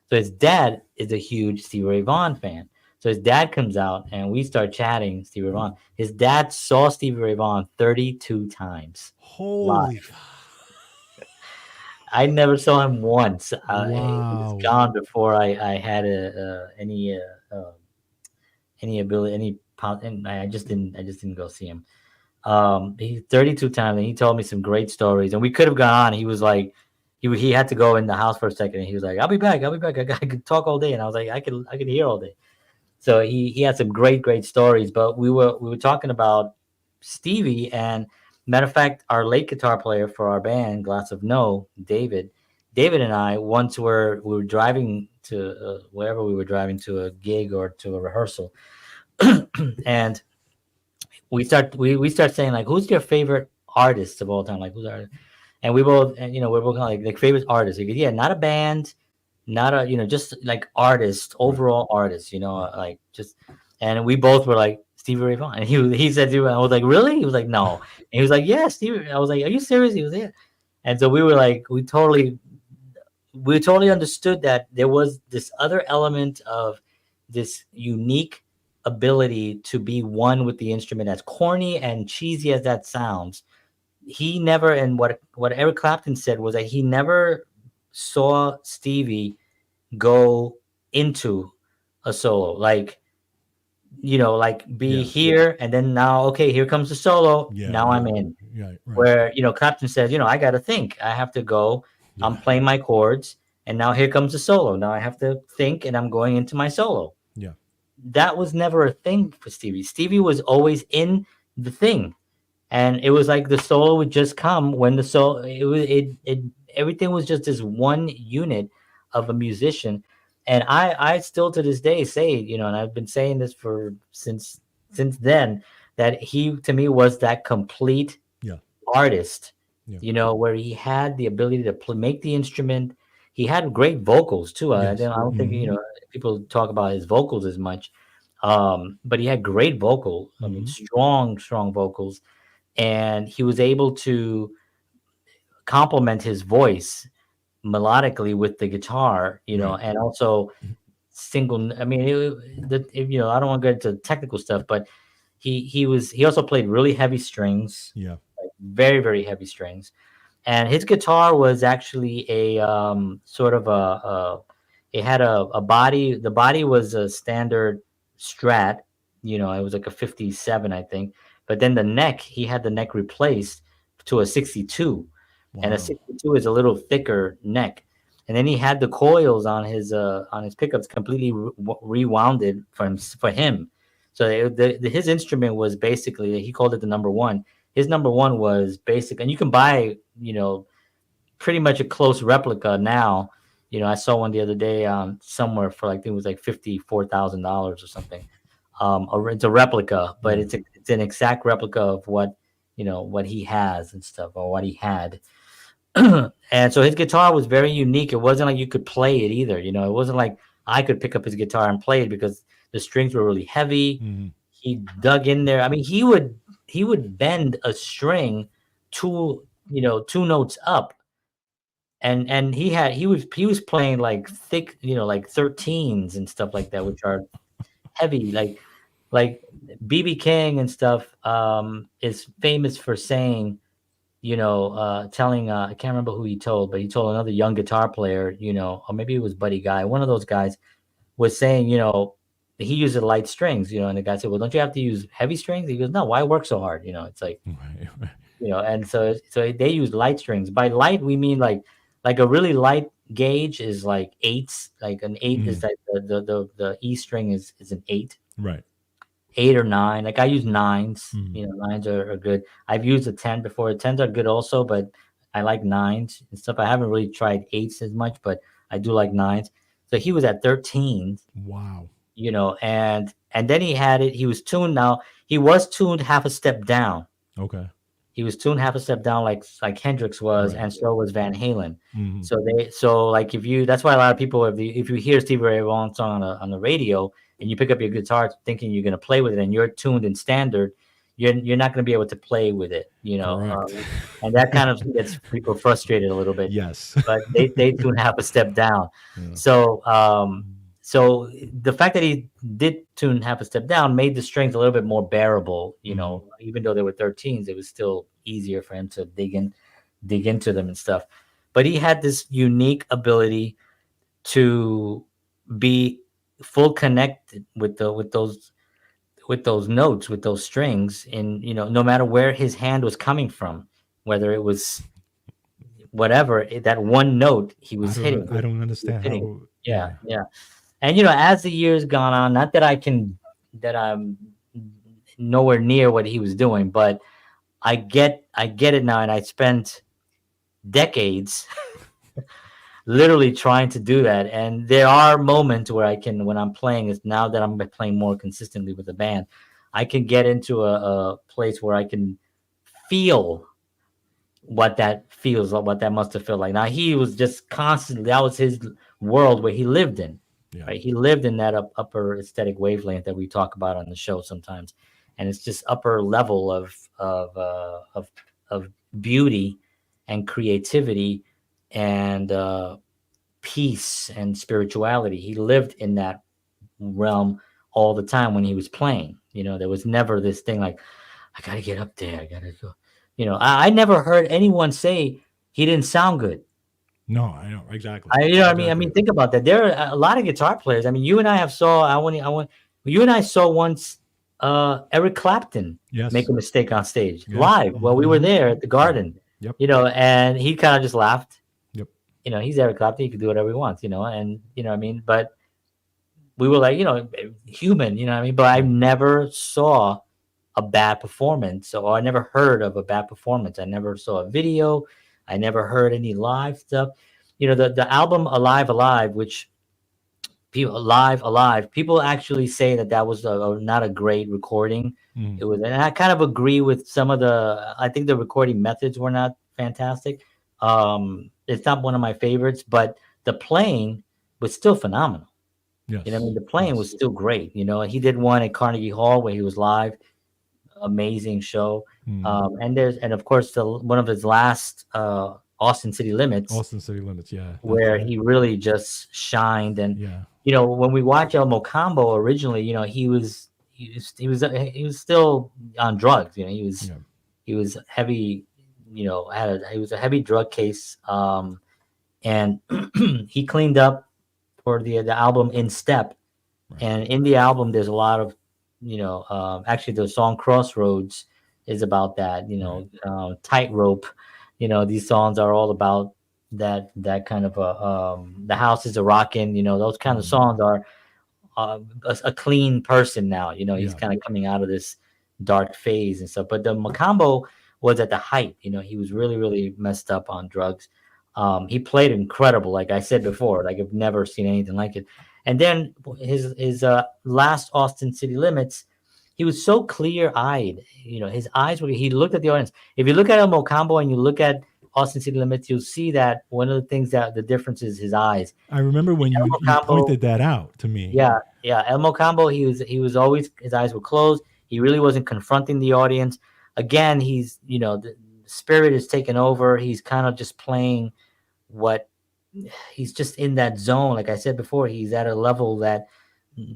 So his dad is a huge Stevie Ray Vaughan fan. So his dad comes out and we start chatting Stevie Ray Vaughan. His dad saw Stevie Ray Vaughan 32 times Holy live. I never saw him once. He was wow. gone before I had any ability, and I just didn't go see him. He 32 times, and he told me some great stories, and we could have gone on. He was like, he had to go in the house for a second, and he was like, "I'll be back. I'll be back. I could talk all day," and I was like, I could hear all day." So he had some great stories. But we were talking about Stevie, and matter of fact, our late guitar player for our band, Glass of No, David and I once we were driving to wherever we were driving to a gig or to a rehearsal, and we start saying like, who's your favorite artist of all time? Like, who's our, and we both, and we're both kind of like favorite artists. He goes, yeah, not a band, not a, just like artist, Right. overall artist, Right. like just, and we both were like Stevie Ray Vaughan. And he said to me, I was like, really? He was like, no. And he was like, yeah, Stevie. I was like, are you serious? He was, yeah. And so we were like, we totally understood that there was this other element of this unique ability to be one with the instrument, as corny and cheesy as that sounds. He never, and what Eric Clapton said was that he never saw Stevie go into a solo, like be Yeah. here and then now, okay, here comes the solo, Yeah. now Yeah. I'm in. Yeah. Right. Where Clapton says, I got to think, I have to go, I'm Yeah. playing my chords, and now here comes the solo, now I have to think and I'm going into my solo. Yeah. That was never a thing for Stevie. Stevie was always in the thing, and it was like the solo would just come when the solo, it everything was just this one unit of a musician. And I still to this day say, and I've been saying this for since then, that he to me was that complete Yeah. artist, Yeah. where he had the ability to make the instrument. He had great vocals too. Yes. I don't think Mm-hmm. people talk about his vocals as much, but he had great vocal. I mean, Mm-hmm. strong vocals, and he was able to complement his voice melodically with the guitar, Right. and also single. I mean, I don't want to get into technical stuff, but he also played really heavy strings, Yeah. like very heavy strings, and his guitar was actually a sort of it had a body. The body was a standard Strat, it was like a 57, I think. But then the neck, he had the neck replaced to a 62, and a Wow. 62 is a little thicker neck. And then he had the coils on his pickups completely rewounded for him. So his instrument was basically, he called it the number one. His number one was basic, and you can buy, pretty much a close replica now. I saw one the other day somewhere for like, I think it was like $54,000 or something. It's a replica, but Yeah. it's an exact replica of what he has and stuff, or what he had. And so his guitar was very unique. It wasn't like you could play it either. It wasn't like I could pick up his guitar and play it, because the strings were really heavy. Mm-hmm. He dug in there. I mean, he would bend a string two notes up, and he was playing like thick, like 13s and stuff like that, which are heavy, like BB King and stuff, is famous for saying, telling, I can't remember who he told, but he told another young guitar player, or maybe it was Buddy Guy, one of those guys, was saying, he uses light strings, and the guy said, well, don't you have to use heavy strings? He goes, no, why work so hard? It's like, Right. Right. and so they use light strings. By light, we mean like a really light gauge is like eights. Like an eight Mm-hmm. is like the E string is an eight, Right. 8 or 9. Like I use nines. Mm-hmm. Nines are good. I've used a 10 before. Tens are good also, but I like nines and stuff. I haven't really tried eights as much, but I do like nines. So he was at 13, Wow. and then he had it. He was tuned. Now he was tuned half a step down. Okay. He was tuned half a step down, like Hendrix was, Right. and so was Van Halen. Hmm. So like if you, that's why a lot of people, if you hear Stevie Ray Vaughan song on the radio and you pick up your guitar thinking you're gonna play with it and you're tuned in standard, you're not gonna be able to play with it, Correct. and that kind of gets people frustrated a little bit. Yes. But they tune half a step down. Yeah. So so the fact that he did tune half a step down made the strings a little bit more bearable. Hmm. Even though they were 13s, it was still easier for him to dig into them and stuff. But he had this unique ability to be full connected with those notes, with those strings, and no matter where his hand was coming from, whether it was whatever that one note he was hitting, I don't he was understand hitting it. how. Yeah, Yeah. yeah. And as the years gone on, not that that I'm nowhere near what he was doing, but I get it now, and I spent decades literally trying to do that. And there are moments where when I'm playing, is now that I'm playing more consistently with the band, I can get into a place where I can feel what that feels like, what that must have felt like. Now he was just constantly, that was his world where he lived in, Yeah. right? He lived in that upper aesthetic wavelength that we talk about on the show sometimes, and it's just upper level of beauty and creativity and peace and spirituality. He lived in that realm all the time when he was playing. There was never this thing like, I gotta get up there, I gotta go. I never heard anyone say he didn't sound good. No, I know exactly. I mean, Exactly. think about that. There are a lot of guitar players. I mean, you and I have saw. You and I saw once Eric Clapton make Yes. a mistake on stage Yes. live. Well, we were Hmm. there at the Yeah. Garden, Yep. and he kind of just laughed. Yep. He's Eric Clapton. He can do whatever he wants. And what I mean. But we were like, human. What I mean. But I Yeah. never saw a bad performance, or I never heard of a bad performance. I never saw a video. I never heard any live stuff. The album Alive Alive, which people Alive Alive, people actually say that was not a great recording. Hmm. It was, and I kind of agree with some of the. I think the recording methods were not fantastic. It's not one of my favorites, but the playing was still phenomenal. What I Yes. mean, the playing was Yes. still great. He did one at Carnegie Hall where he was live, amazing show. Hmm. And of course one of his last Austin City Limits, Austin City Limits. Yeah. That's where that. he really just shined. And Yeah. when we watch El Mocambo originally, he was still on drugs. Yeah. He was heavy. He was a heavy drug case. And he cleaned up for the album In Step. Right. And in the album, there's a lot of, actually, the song Crossroads is about that, Right. Tightrope. These songs are all about that kind of the house is a rockin', those kind of Hmm. songs are a clean person now. He's Yeah. kind of coming out of this dark phase and stuff. But the Macambo was at the height. He was really, really messed up on drugs. He played incredible, like I said before. Like I've never seen anything like it. And then his last Austin City Limits, he was so clear eyed. His eyes were. He looked at the audience. If you look at El Mocambo and you look at Austin City Limits, you'll see that one of the things that the difference is his eyes. I remember when El you Mocambo, pointed that out to me. yeah, yeah. Elmo Combo, he was always, his eyes were closed. He really wasn't confronting the audience. Again, he's the spirit is taken over. He's kind of just playing what he's just in that zone. Like I said before, he's at a level that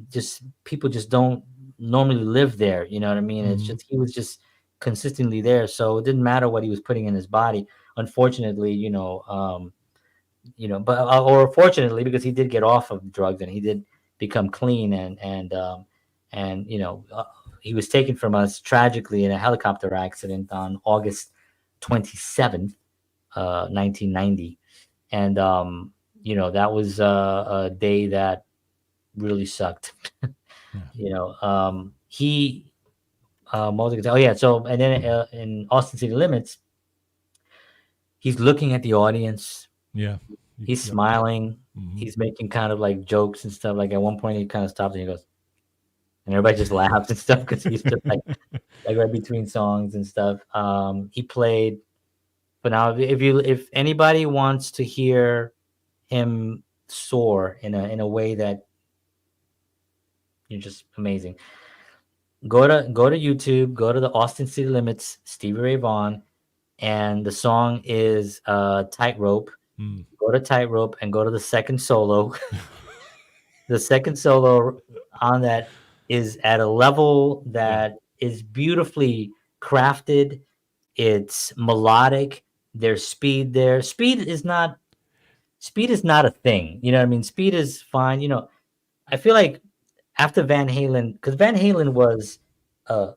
just people just don't normally live there. You know what I mean? It's Hmm. just he was just consistently there. So it didn't matter what he was putting in his body. Unfortunately, but or fortunately, because he did get off of drugs and he did become clean, and he was taken from us tragically in a helicopter accident on August 27th, 1990. And that was a day that really sucked. Yeah. He what was I gonna say? Oh yeah, so and then in Austin City Limits, he's looking at the audience. Yeah. He's Yep. smiling. Hmm. He's making kind of like jokes and stuff. Like at one point, he kind of stops and he goes, and everybody just laughs and stuff because he's just like right between songs and stuff. He played. But now, if anybody wants to hear him soar in a way that you're just amazing, go to YouTube, go to the Austin City Limits, Stevie Ray Vaughan, and the song is Tightrope. Mm. Go to Tightrope and go to the second solo. The second solo on that is at a level Yeah. that is beautifully crafted. It's melodic. There's speed there. Speed is not a thing. You know what I mean? Speed is fine. I feel like after Van Halen, because Van Halen was uh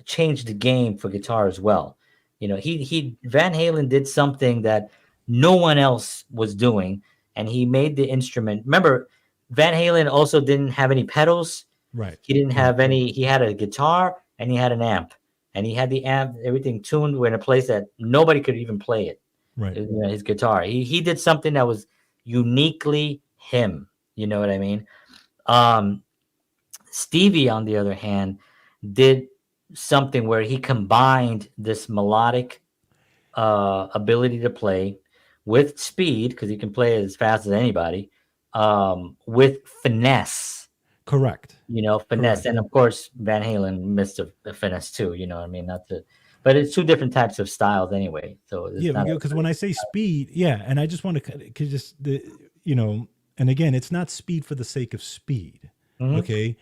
changed the game for guitar as well. He Van Halen did something that no one else was doing, and he made the instrument. Remember, Van Halen also didn't have any pedals. Right. He didn't Yeah. have any. He had a guitar and he had an amp, and he had the amp everything tuned in a place that nobody could even play it. Right. His guitar. He did something that was uniquely him. You know what I mean? Um, Stevie, on the other hand, did something where he combined this melodic ability to play with speed, because he can play as fast as anybody, with finesse. Correct. Finesse, Correct. and of course Van Halen missed a finesse too. You know what I mean? Not to, but it's two different types of styles anyway. So it's Yeah, not. because when I say speed, yeah, and I just want to, because just you know, and again, it's not speed for the sake of speed. Mhm. Okay,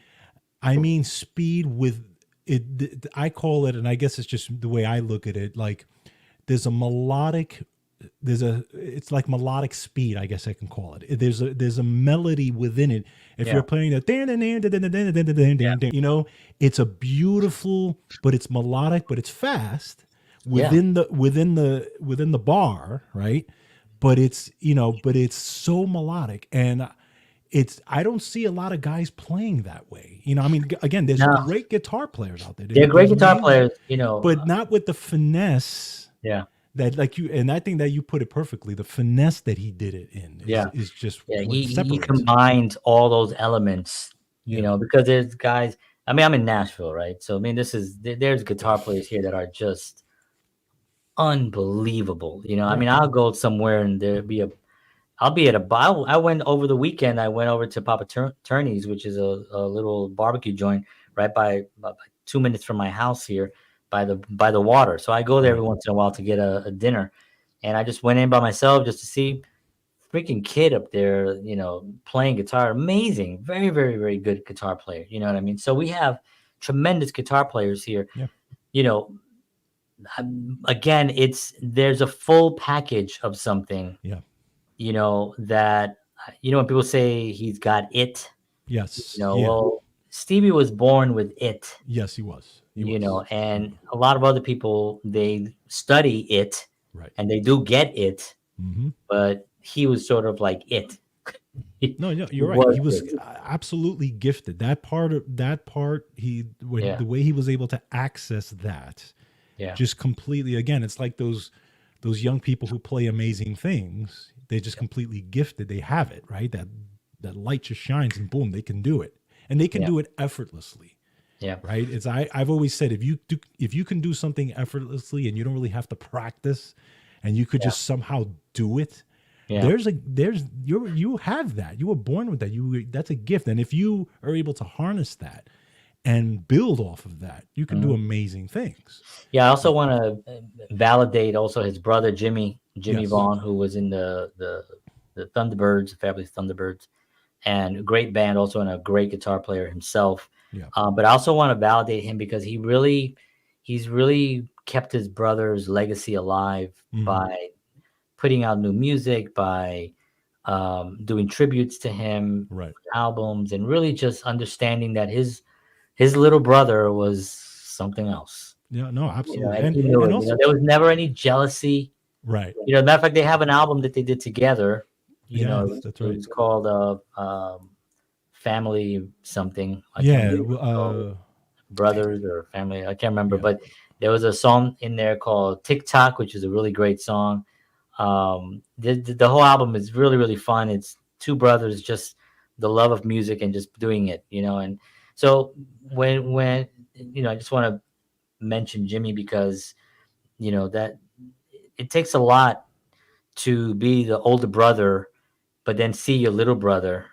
I mean speed with it. I call it, and I guess it's just the way I look at it. Like there's a melodic, it's like melodic speed. I guess I can call it. There's a melody within it. If Yeah, you're playing that, it's a beautiful, but it's melodic, but it's fast yeah. within the bar, right? But it's so melodic, and I don't see a lot of guys playing that way. I mean, again, there's No, great guitar players out there. they're great There's guitar amazing, players. but not with the finesse Yeah, that, like you, and I think that you put it perfectly. The finesse that he did it in is yeah. is just Yeah, what he separates it. combined all those elements, Yeah, because there's guys. I mean, I'm in Nashville, right? So I mean, there's guitar players here that are just unbelievable. I right, mean, I'll go somewhere and I'll be at a bar. I went over the weekend. I went over to Papa Turney's, which is a little barbecue joint right by about 2 minutes from my house here, by the water. So I go there every right. once in a while to get a dinner, and I just went in by myself just to see freaking kid up there, playing guitar. Amazing. Very, very, very good guitar player. You know what I mean? So we have tremendous guitar players here. Yeah, You know, again, there's a full package of something, yeah, that, when people say he's got it, yes, yeah, well, Stevie was born with it, yes. He was. and a lot of other people, they study it Right. and they do get it, Hmm. but he was sort of like it. He No, no, you're right. was He was it. absolutely gifted. That part, when Yeah. the way he was able to access that, Yeah. just completely. Again, it's like those young people who play amazing things. They're just completely gifted. They have it, right. That light just shines, and boom, they can do it, and they can Yeah. do it effortlessly, Yeah. right. I've always said, if you can do something effortlessly and you don't really have to practice, and you could Yeah. just somehow do it, Yeah. you have that. You were born with that. That's a gift, and if you are able to harness that and build off of that, you can do Mhm. amazing things. Yeah. I also want to validate also his brother Jimmy Yes. Vaughan, who was in the Thunderbirds, the Fabulous Thunderbirds, and a great band also, and a great guitar player himself. Yeah. But I also want to validate him because he's really kept his brother's legacy alive Hmm. by putting out new music, by doing tributes to him, Right. albums, and really just understanding that his little brother was something else. Yeah. No. Absolutely. And And he knew and it. also, There was never any jealousy. right. Matter of fact, they have an album that they did together. Yes, that's It right. was called Family something. I can't Yeah. remember what it's called. Dang. Brothers or Family. I can't remember, Yeah. but there was a song in there called TikTok, which is a really great song. The whole album is really really fun. It's two brothers, just the love of music and just doing it, and so when I just want to mention Jimmy because that it takes a lot to be the older brother, but then see your little brother,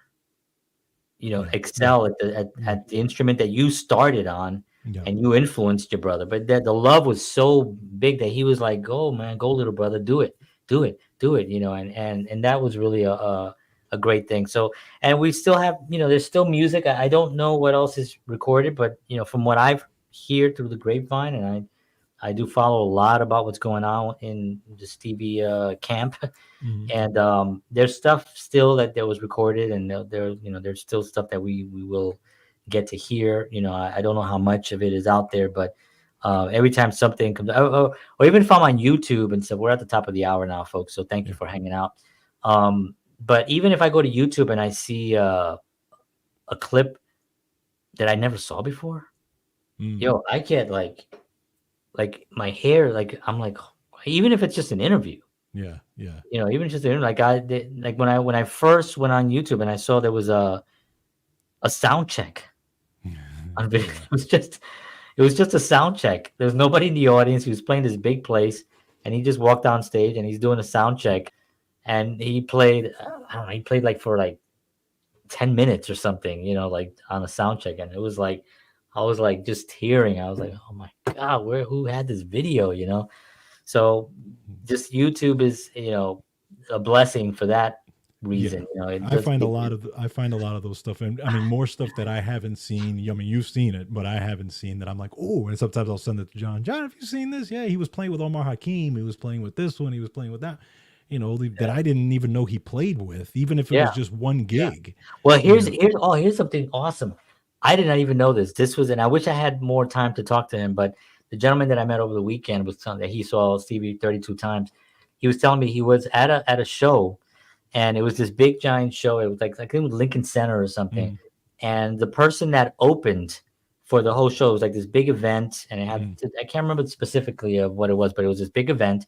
Yeah. Yeah. excel Yeah. at the instrument that you started on, Yeah. and you influenced your brother. But that the love was so big that he was like, "Go, man, go, little brother, do it, do it, do it," and that was really a great thing. So, and we still have, there's still music. I don't know what else is recorded, but from what I've heard through the grapevine, and I do follow a lot about what's going on in the Stevie camp. Hmm. And there's stuff still that there was recorded, and there's still stuff that we will get to hear. I don't know how much of it is out there, but every time something comes, or even if I'm on YouTube and stuff. We're at the top of the hour now, folks, so thank you Yeah. for hanging out. But even if I go to YouTube and I see a clip that I never saw before, Mm. yo, I get like my hair, like I'm like, even if it's just an interview. Yeah. Yeah. Even just like like when I first went on YouTube and I saw there was a sound check on video. Yeah. It was just a sound check. There's nobody in the audience. He was playing this big place, and he just walked on stage and he's doing a sound check, and he played. I don't know. He played like for like 10 minutes or something. Like on a sound check, and it was like I was like just hearing. I was like, oh my god, who had this video? So just YouTube is, a blessing for that Yeah. reason. It does give you. I find a lot of those stuff, and I mean more stuff that I haven't seen. I mean you've seen it, but I haven't seen that. I'm like, oh, and sometimes I'll send it to John. John, have you seen this? Yeah, he was playing with Omar Hakim. He was playing with this one. He was playing with that. That I didn't even know he played with, even if it was Yeah, just one yeah. gig. Well, You here's know. here's oh here's something awesome. I did not even know this. This was, and I wish I had more time to talk to him. But the gentleman that I met over the weekend was telling that he saw Stevie 32 times. He was telling me he was at a show, and it was this big giant show. It was like I think it was Lincoln Center or something. Mm, And the person that opened for the whole show was like this big event, and it had mm, I can't remember specifically of what it was, but it was this big event,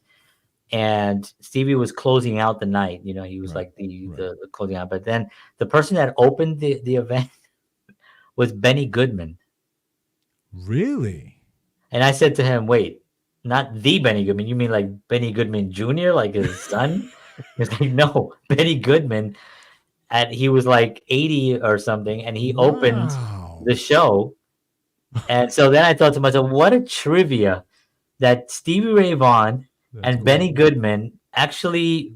and Stevie was closing out the night. He was right. like the Right. the, the closing out. But then the person that opened the event was Benny Goodman, Really? and I said to him, "Wait, not the Benny Goodman? You mean like Benny Goodman Jr., like his son?" He's like, "No, Benny Goodman." And he was like 80 or something, and he opened the Wow. show. And so then I thought to myself, what a trivia that Stevie Ray Vaughan That's and cool. Benny Goodman actually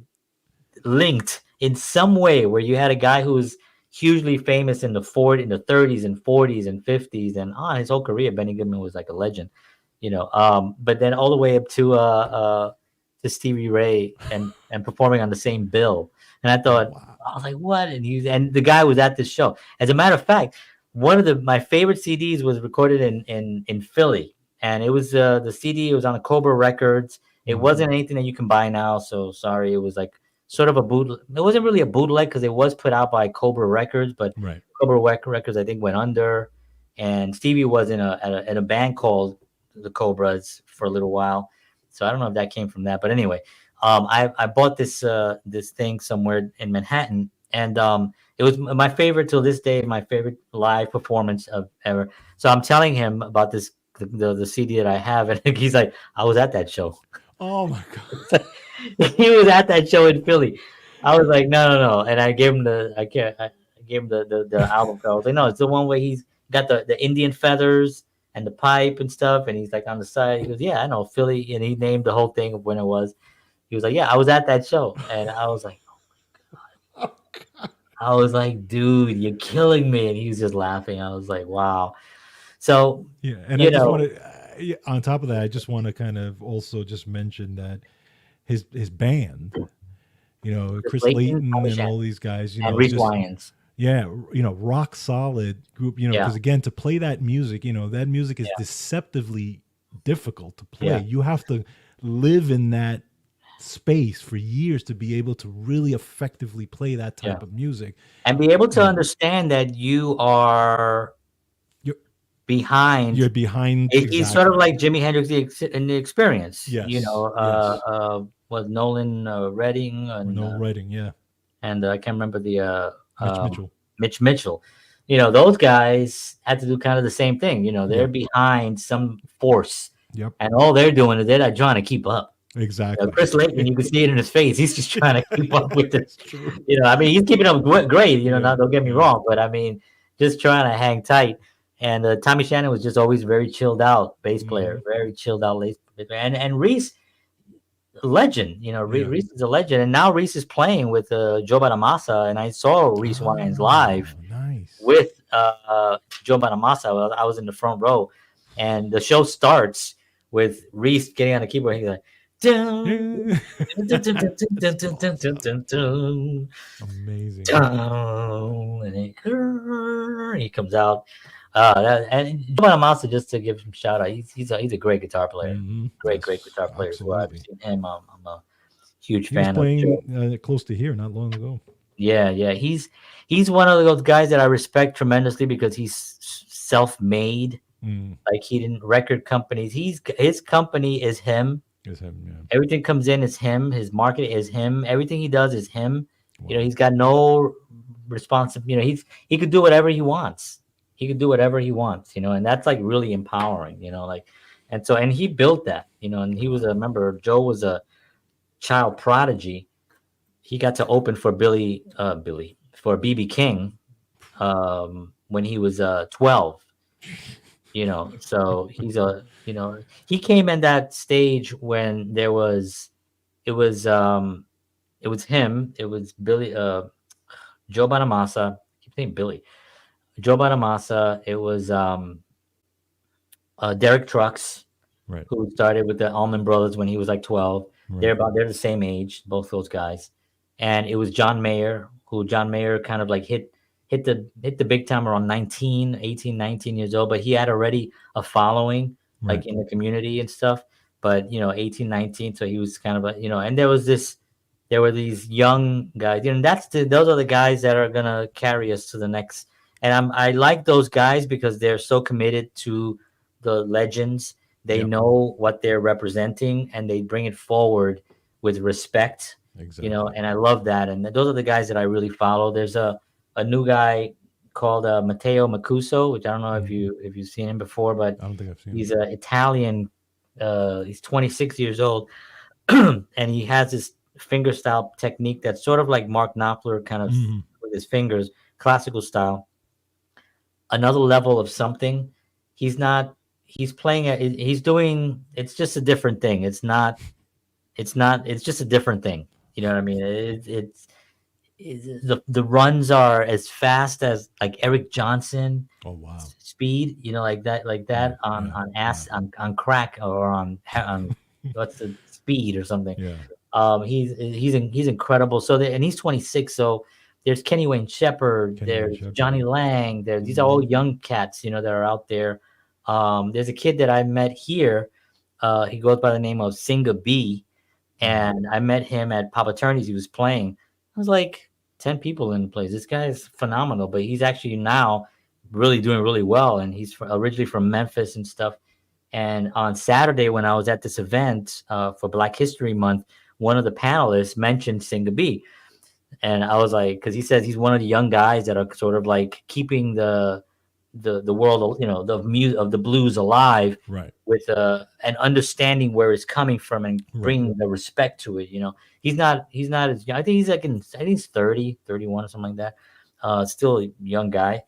linked in some way, where you had a guy who was hugely famous in the 30s and 40s and 50s, and on his whole career, Benny Goodman was like a legend, but then all the way up to Stevie Ray and performing on the same bill. And Wow. I was like, what? And the guy was at this show. As a matter of fact, one of my favorite CDs was recorded in Philly, and it was the CD. It was on a Cobra Records. It Mm, wasn't anything that you can buy now. So sorry, it was like sort of a boot. It wasn't really a bootleg because it was put out by Cobra Records, but right. Cobra Records I think went under, and Stevie was in a band called the Cobras for a little while. So I don't know if that came from that, but anyway, I bought this thing somewhere in Manhattan, and it was my favorite till this day, my favorite live performance of ever. So I'm telling him about the CD that I have, and he's like, I was at that show. Oh my god. He was at that show in Philly. I was like, no, no, no, and I gave him I gave him the album cover. I was like, no, it's the one where he's got the Indian feathers and the pipe and stuff, and he's like on the side. He goes, yeah, I know Philly, and he named the whole thing of when it was. He was like, yeah, I was at that show, and I was like, dude, you're killing me, and he was just laughing. I was like, wow. So, Yeah, and I you just know, want to. On top of that, I just want to kind of also just mention that his band, Chris Chris Layton, Layton Tommy and all Shannon, these guys, and it's Reese just Lyons. yeah, rock solid group, Yeah, because again, to play that music, that music is yeah, deceptively difficult to play. yeah, You have to live in that space for years to be able to really effectively play that yeah, type of music. and be able to You know, understand that you are you're behind. you're behind He's sort of exactly. like Jimi Hendrix in the Experience. Yes, yes. was Nolan Redding No writing. Yeah. and I can't remember the Mitch Mitchell. Mitch Mitchell. You know, those guys had to do kind of the same thing. You know, they're Yep. behind some force, Yep. and all they're doing is they're not trying to keep up. You know, Exactly. Chris Layton, you can see it in his face. He's just trying to keep up with it. It's true. You know, I mean, he's keeping up great. You know, Yeah. now don't get me Yeah. wrong, but I mean, just trying to hang tight. And Tommy Shannon was just always very chilled out bass Hmm. player, very chilled out bass player. And Reese, a legend. You know, Yeah. Reese is a legend, and now Reese is playing with Joe Bonamassa, and I saw Reese Wines live Oh, nice. with Joe Bonamassa. I was in the front row, and the show starts with Reese getting on the keyboard. He's like, dun, Yeah. dun, dun, dun, dun, dun, dun, That's dun, awesome. dun, dun, dun, Amazing. dun, and he comes out. And Joe Bonamassa, just to give him a shout out, he's a great guitar player. Hmm. Great Yes. guitar player as well. I've Absolutely. seen him. I'm a huge He was fan of Joe. playing close to here not long ago. Yeah, yeah. He's one of those guys that I respect tremendously because he's self-made. Mm. Like he didn't record companies. His company is him. Is him. Yeah. Everything comes in is him. His market is him. Everything he does is him. You know, Wow. he's got no responsibility. You know, he could do whatever he wants. He could do whatever he wants. You know, and that's like really empowering. You know, like, and he built that. You know, and he was Wow. a remember Joe was a child prodigy. He got to open for Billy for BB King when he was 12. You know, so he's a you know he came in that stage when it was um it was him, it was Billy Joe Bonamassa. I keep saying Billy. Joe Bonamassa. It was Derek Trucks, Right. who started with the Allman Brothers when he was like 12. Right. They're the same age, both those guys. And it was John Mayer, who John Mayer kind of like hit the big time around 19, 18, 19 years old, but he had already a following Right. like in the community and stuff. But 18, 19, so he was kind of and there were these young guys, those are the guys that are gonna carry us to the next. And I like those guys because they're so committed to the legends. They Yep. know what they're representing and they bring it forward with respect. Exactly. And I love that. And those are the guys that I really follow. There's a new guy called Matteo Macuso, which I don't know Hmm. if you've seen him before, but I don't think I've seen him. he's an Italian. He's 26 years old, and he has this finger style technique that's sort of like Mark Knopfler, kind of Hmm. with his fingers, classical style. Another level of something. He's not. He's playing. He's doing. It's just a different thing. It's not. It's not. It's just a different thing. You know what I mean? The runs are as fast as like Eric Johnson Oh wow. speed, like Yeah. that on Yeah. Yeah. on crack or on what's the speed or something. Yeah. He's incredible. So and he's 26. So there's Kenny Wayne Shepherd, Kenny Wayne there's Shepherd. Johnny Lang, there these are Hmm. all young cats, that are out there. There's a kid that I met here. He goes by the name of Singa B, Hmm. and I met him at Papa Turney's. He was playing. I was like 10 people in the place. This guy is phenomenal, but he's actually now really doing really well. And he's originally from Memphis and stuff. And on Saturday, when I was at this event for Black History Month, one of the panelists mentioned Singa B. And I was like, because he says he's one of the young guys that are sort of like keeping the world, the music of the blues alive Right. with an understanding where it's coming from and Right. bringing the respect to it. He's not as young. I think he's like I think he's 30, 31 or something like that. Still a young guy.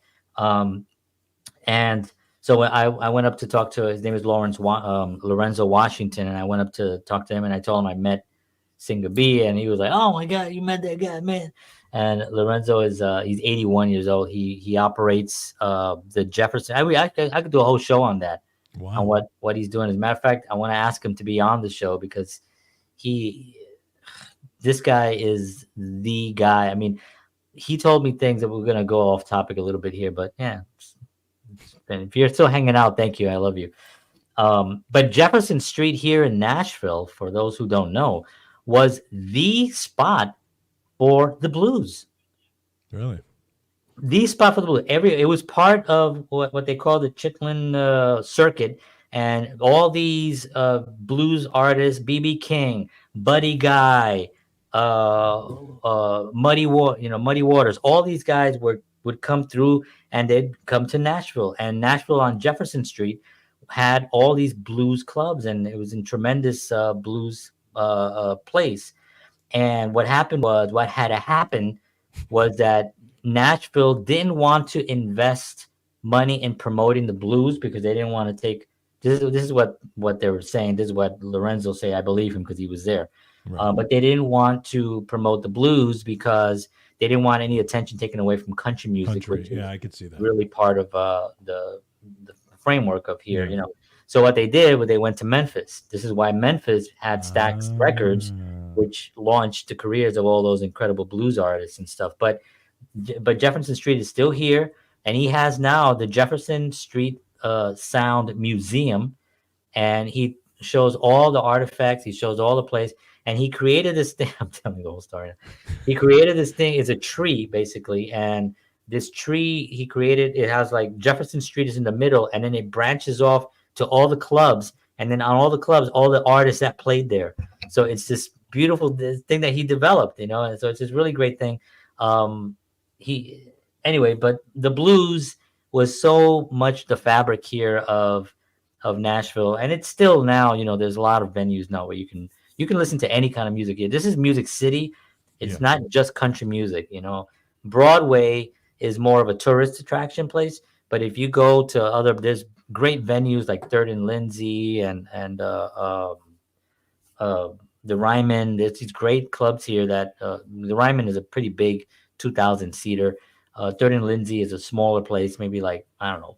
And so I went up to talk to his name is Lorenzo Washington, and I went up to talk to him, and I told him I met Singer B, and he was like, "Oh my God, you met that guy, man!" And Lorenzo is he's 81 years old. He operates the Jefferson. I could do a whole show on that, on Wow. what he's doing. As a matter of fact, I want to ask him to be on the show because he this guy is the guy. I mean, he told me things that we're gonna go off topic a little bit here, but yeah. And if you're still hanging out, thank you. I love you. But Jefferson Street here in Nashville, for those who don't know, was the spot for the blues. Really. The spot for the blues. It was part of what they call the Chitlin circuit. and all these blues artists, BB King, Buddy Guy, Muddy Waters, all these guys would come through, and they'd come to Nashville. And Nashville on Jefferson Street had all these blues clubs, and it was in tremendous blues place. And what had to happen was that Nashville didn't want to invest money in promoting the blues because they didn't want to take. This is what they were saying. This is what Lorenzo say. I believe him because he was there. Right. But they didn't want to promote the blues because they didn't want any attention taken away from country music, Country. which Yeah, is I could see that. really part of the framework of here. Yeah. So what they did was they went to Memphis. This is why Memphis had Stax Records, Ah, which launched the careers of all those incredible blues artists and stuff. But Jefferson Street is still here, and he has now the Jefferson Street Sound Museum, and he shows all the artifacts. He shows all the place, and he created this thing. I'm telling you the whole story. He created this thing. It's a tree basically, and this tree he created. It has like Jefferson Street is in the middle, and then it branches off to all the clubs, and then on all the clubs, all the artists that played there. So it's this beautiful thing that he developed, and so it's this really great thing. He Anyway, but the blues was so much the fabric here of Nashville, and it's still now. There's a lot of venues now where you can listen to any kind of music here. This is Music City. yeah. It's not just country music. Broadway is more of a tourist attraction place, but if you go to there's great venues like Third and Lindsay and uh, the Ryman. There's these great clubs here that the Ryman is a pretty big 2,000 seater. Third and Lindsay is a smaller place, maybe like I don't know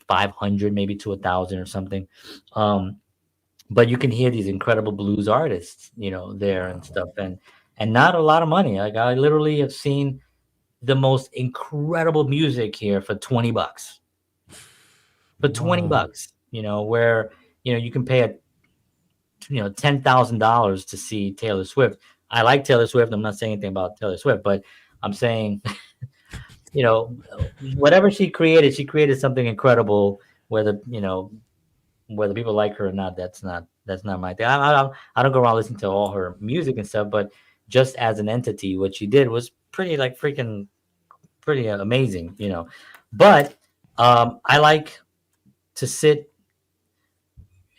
500, maybe to 1,000 or something. Um, but you can hear these incredible blues artists, there and Wow. stuff, and not a lot of money. Like I literally have seen the most incredible music here for $20. For 20 Wow. bucks, where you can pay $10,000 to see Taylor Swift. I like Taylor Swift. I'm not saying anything about Taylor Swift, but I'm saying, you know, whatever she created something incredible. Whether people like her or not, that's not my thing. I don't go around listening to all her music and stuff, but just as an entity, what she did was pretty like freaking pretty amazing. But I like to sit,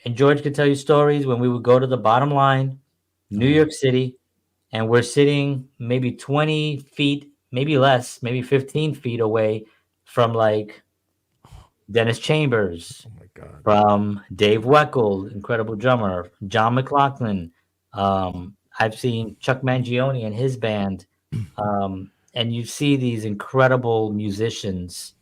and George could tell you stories when we would go to the Bottom Line, Oh New yeah. York City, and we're sitting maybe 20 feet, maybe less, maybe 15 feet away from like Dennis Chambers, Oh my God. from Dave Weckl, incredible drummer, John McLaughlin. I've seen Chuck Mangione and his band. And you see these incredible musicians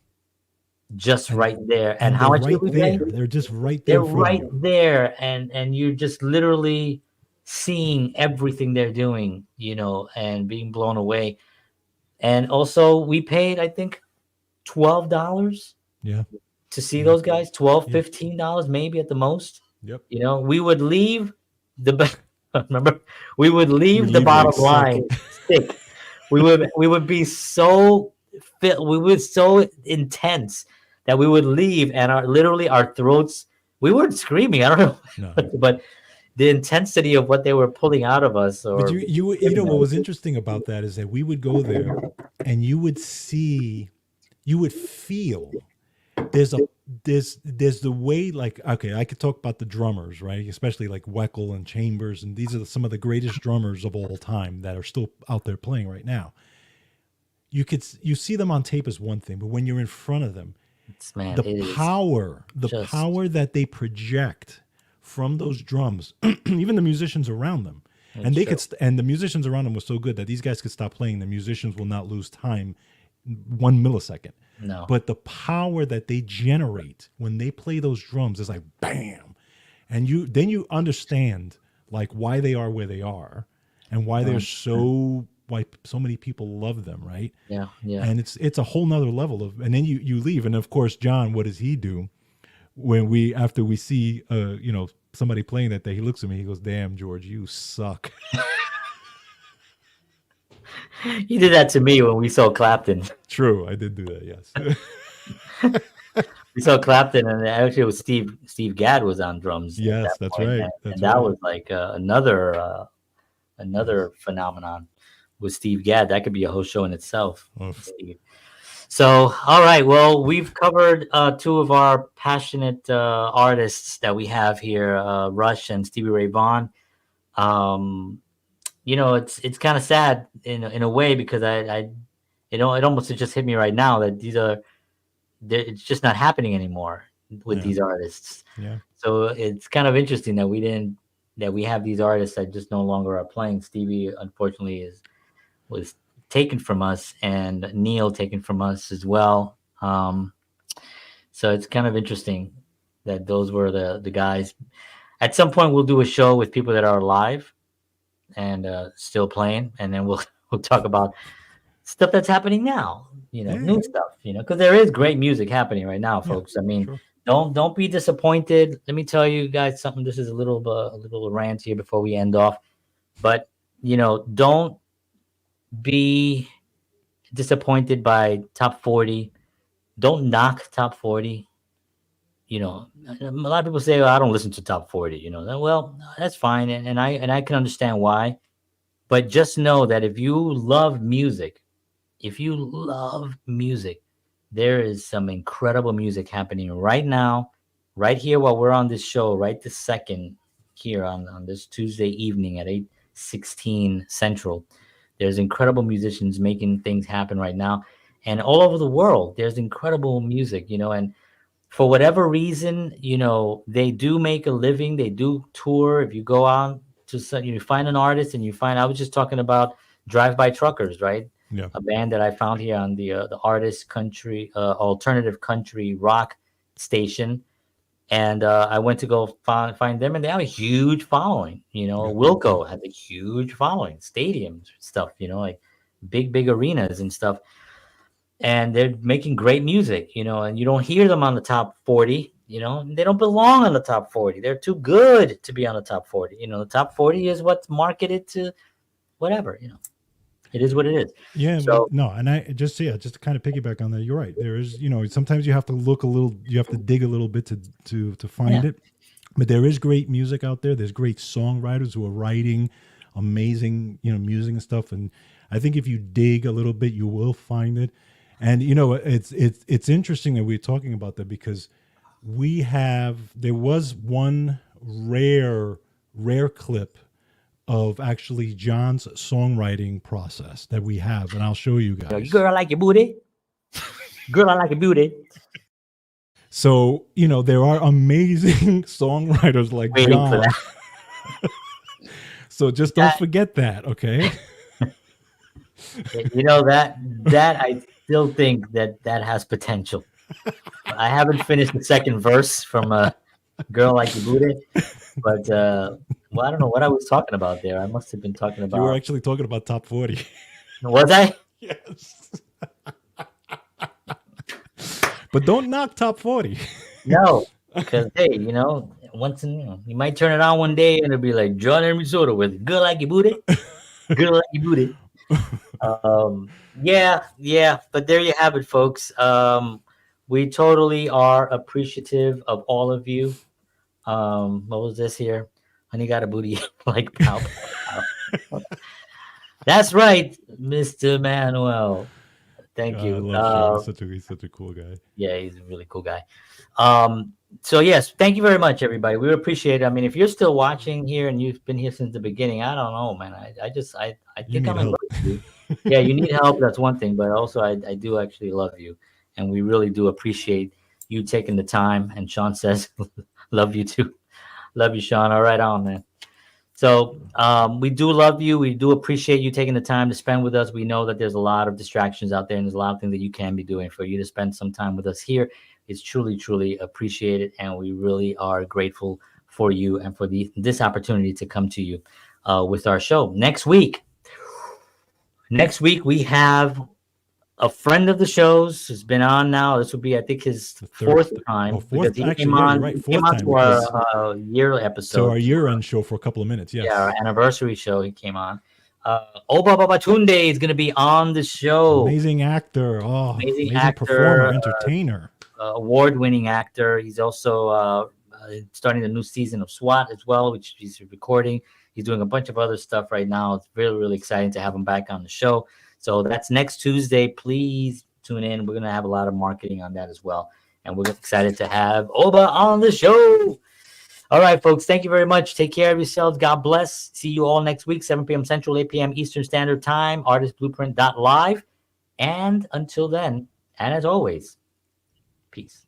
just And right there. And and how they're much did right we pay? there. They're just right there They're in front of right you. there, and you're just literally seeing everything they're doing, and being blown away. And also, we paid, I think, $12 Yeah. to see Yeah. those guys. 12, Yeah. $15 maybe at the most. Yep. We would leave remember, we would You would leave the leave like Bottom sick. Line sick. We would be so fit. We were so intense that we would leave, and our throats. We weren't screaming. I don't know, No. but the intensity of what they were pulling out of us But or you know giving what was us. interesting about that is that we would go there and you would see, you would feel there's a there's the way, like, okay, I could talk about the drummers, right, especially like Weckl and Chambers, and these are some of the greatest drummers of all time that are still out there playing right now. You see them on tape as one thing, but when you're in front of them, Man, the it is just power that they project from those drums, even the musicians around them, and it's they true. could and the musicians around them were so good that these guys could stop playing, the musicians will not lose time 1 millisecond. No, But the power that they generate when they play those drums is like bam, and you understand like why they are where they are, and why they're 100%. why so many people love them, right? Yeah, yeah. And it's a whole nother level of, and then you leave, and of course John, what does he do when we after we see somebody playing that day? He looks at me, he goes, "Damn, George, you suck." He did that to me when we saw Clapton. True, I did do that, yes. we saw Clapton, and actually it was Steve Gadd was on drums at that Yes, that's point, right. and That's that right. was like another Yes. another phenomenon with Steve Gadd. That could be a whole show in itself. Oof. Steve. So, all right. Well, we've covered two of our passionate artists that we have here, Rush and Stevie Ray Vaughan. Um, it's kind of sad in a way because it almost just hit me right now that it's just not happening anymore with Yeah. these artists. Yeah. So it's kind of interesting that we have these artists that just no longer are playing. Stevie, unfortunately, is was taken from us, and Neil taken from us as well. So it's kind of interesting that those were the guys. At some point, we'll do a show with people that are alive and still playing, and then we'll we'll talk about stuff that's happening now. Yeah. New stuff. Because there is great music happening right now, Yeah. folks. I mean, Sure. don't be disappointed. Let me tell you guys something. This is a little rant here before we end off, but don't be disappointed by top 40. Don't knock top 40. A lot of people say, "Oh, I don't listen to top 40." Well, that's fine, and I can understand why. But just know that if you love music, there is some incredible music happening right now, right here while we're on this show, right this second here on this Tuesday evening at 8:16 Central. There's incredible musicians making things happen right now. And all over the world, there's incredible music, and for whatever reason, they do make a living. They do tour. If you go out you find an artist and I was just talking about Drive By Truckers, right? Yeah. A band that I found here on the artist country, alternative country rock station. And I went to go find them, and they have a huge following. Yeah. Yeah. Wilco has a huge following, stadiums, stuff, like big arenas and stuff, and they're making great music, and you don't hear them on the top 40. They don't belong on the top 40. They're too good to be on the top 40. The top 40 is what's marketed to whatever. It is what it is. Yeah, So but no, and I just yeah, just to kind of piggyback on that, you're right. There is, sometimes you have to look a little, you have to dig a little bit to yeah, find it. But there is great music out there. There's great songwriters who are writing amazing, music and stuff. And I think if you dig a little bit, you will find it. And it's interesting that we're talking about that because there was one rare clip of actually John's songwriting process that we have, and I'll show you guys. girl, I like your booty. Girl, I like your booty. So, there are amazing songwriters like Waiting for John. So just don't that. forget that, okay? That I still think that has potential. I haven't finished the second verse from Girl Like Your Booty, but well, I don't know what I was talking about there. I must have been talking You were about. actually talking about top 40. Was I? Yes. But don't knock top 40. No, because hey, once you might turn it on one day and it'll be like John Henry Soda with "Girl Like Your Booty, Girl Like Your Booty." Yeah, but there you have it, folks. We totally are appreciative of all of you. What was this here? Honey got a booty like pow pow pow. That's right, Mr. Manuel. Thank I you. love Sean. He's such a cool guy. Yeah, he's a really cool guy. So yes, thank you very much, everybody. We appreciate it. I mean, if you're still watching here and you've been here since the beginning, I don't know, man. I You think need I'm in love help. with you. Yeah, you need help. That's one thing, but also I do actually love you, and we really do appreciate you taking the time. And Sean says, "Love you too." Love you, Sean. All right, on man. So we do love you. We do appreciate you taking the time to spend with us. We know that there's a lot of distractions out there, and there's a lot of things that you can be doing. For you to spend some time with us here is truly, truly appreciated, and we really are grateful for you and for this opportunity to come to you with our show next week. Next week we have a friend of the shows who's been on now. This will be, I think, his The third, fourth time fourth. because he came Actually, yeah, you're on. right. He came Fourth on time to our because yearly to episode. our year-end show for a couple of minutes. Yeah, our Yes. anniversary show. He came on. Oba Babatunde is going to be on the show. Amazing actor. Oh, Amazing amazing performer, actor. entertainer. award-winning actor. He's also starting the new season of SWAT as well, which he's recording. He's doing a bunch of other stuff right now. It's really, really exciting to have him back on the show. So that's next Tuesday. Please tune in. We're going to have a lot of marketing on that as well. And we're excited to have Oba on the show. All right, folks. Thank you very much. Take care of yourselves. God bless. See you all next week, 7 p.m. Central, 8 p.m. Eastern Standard Time, artistblueprint.live. And until then, and as always, peace.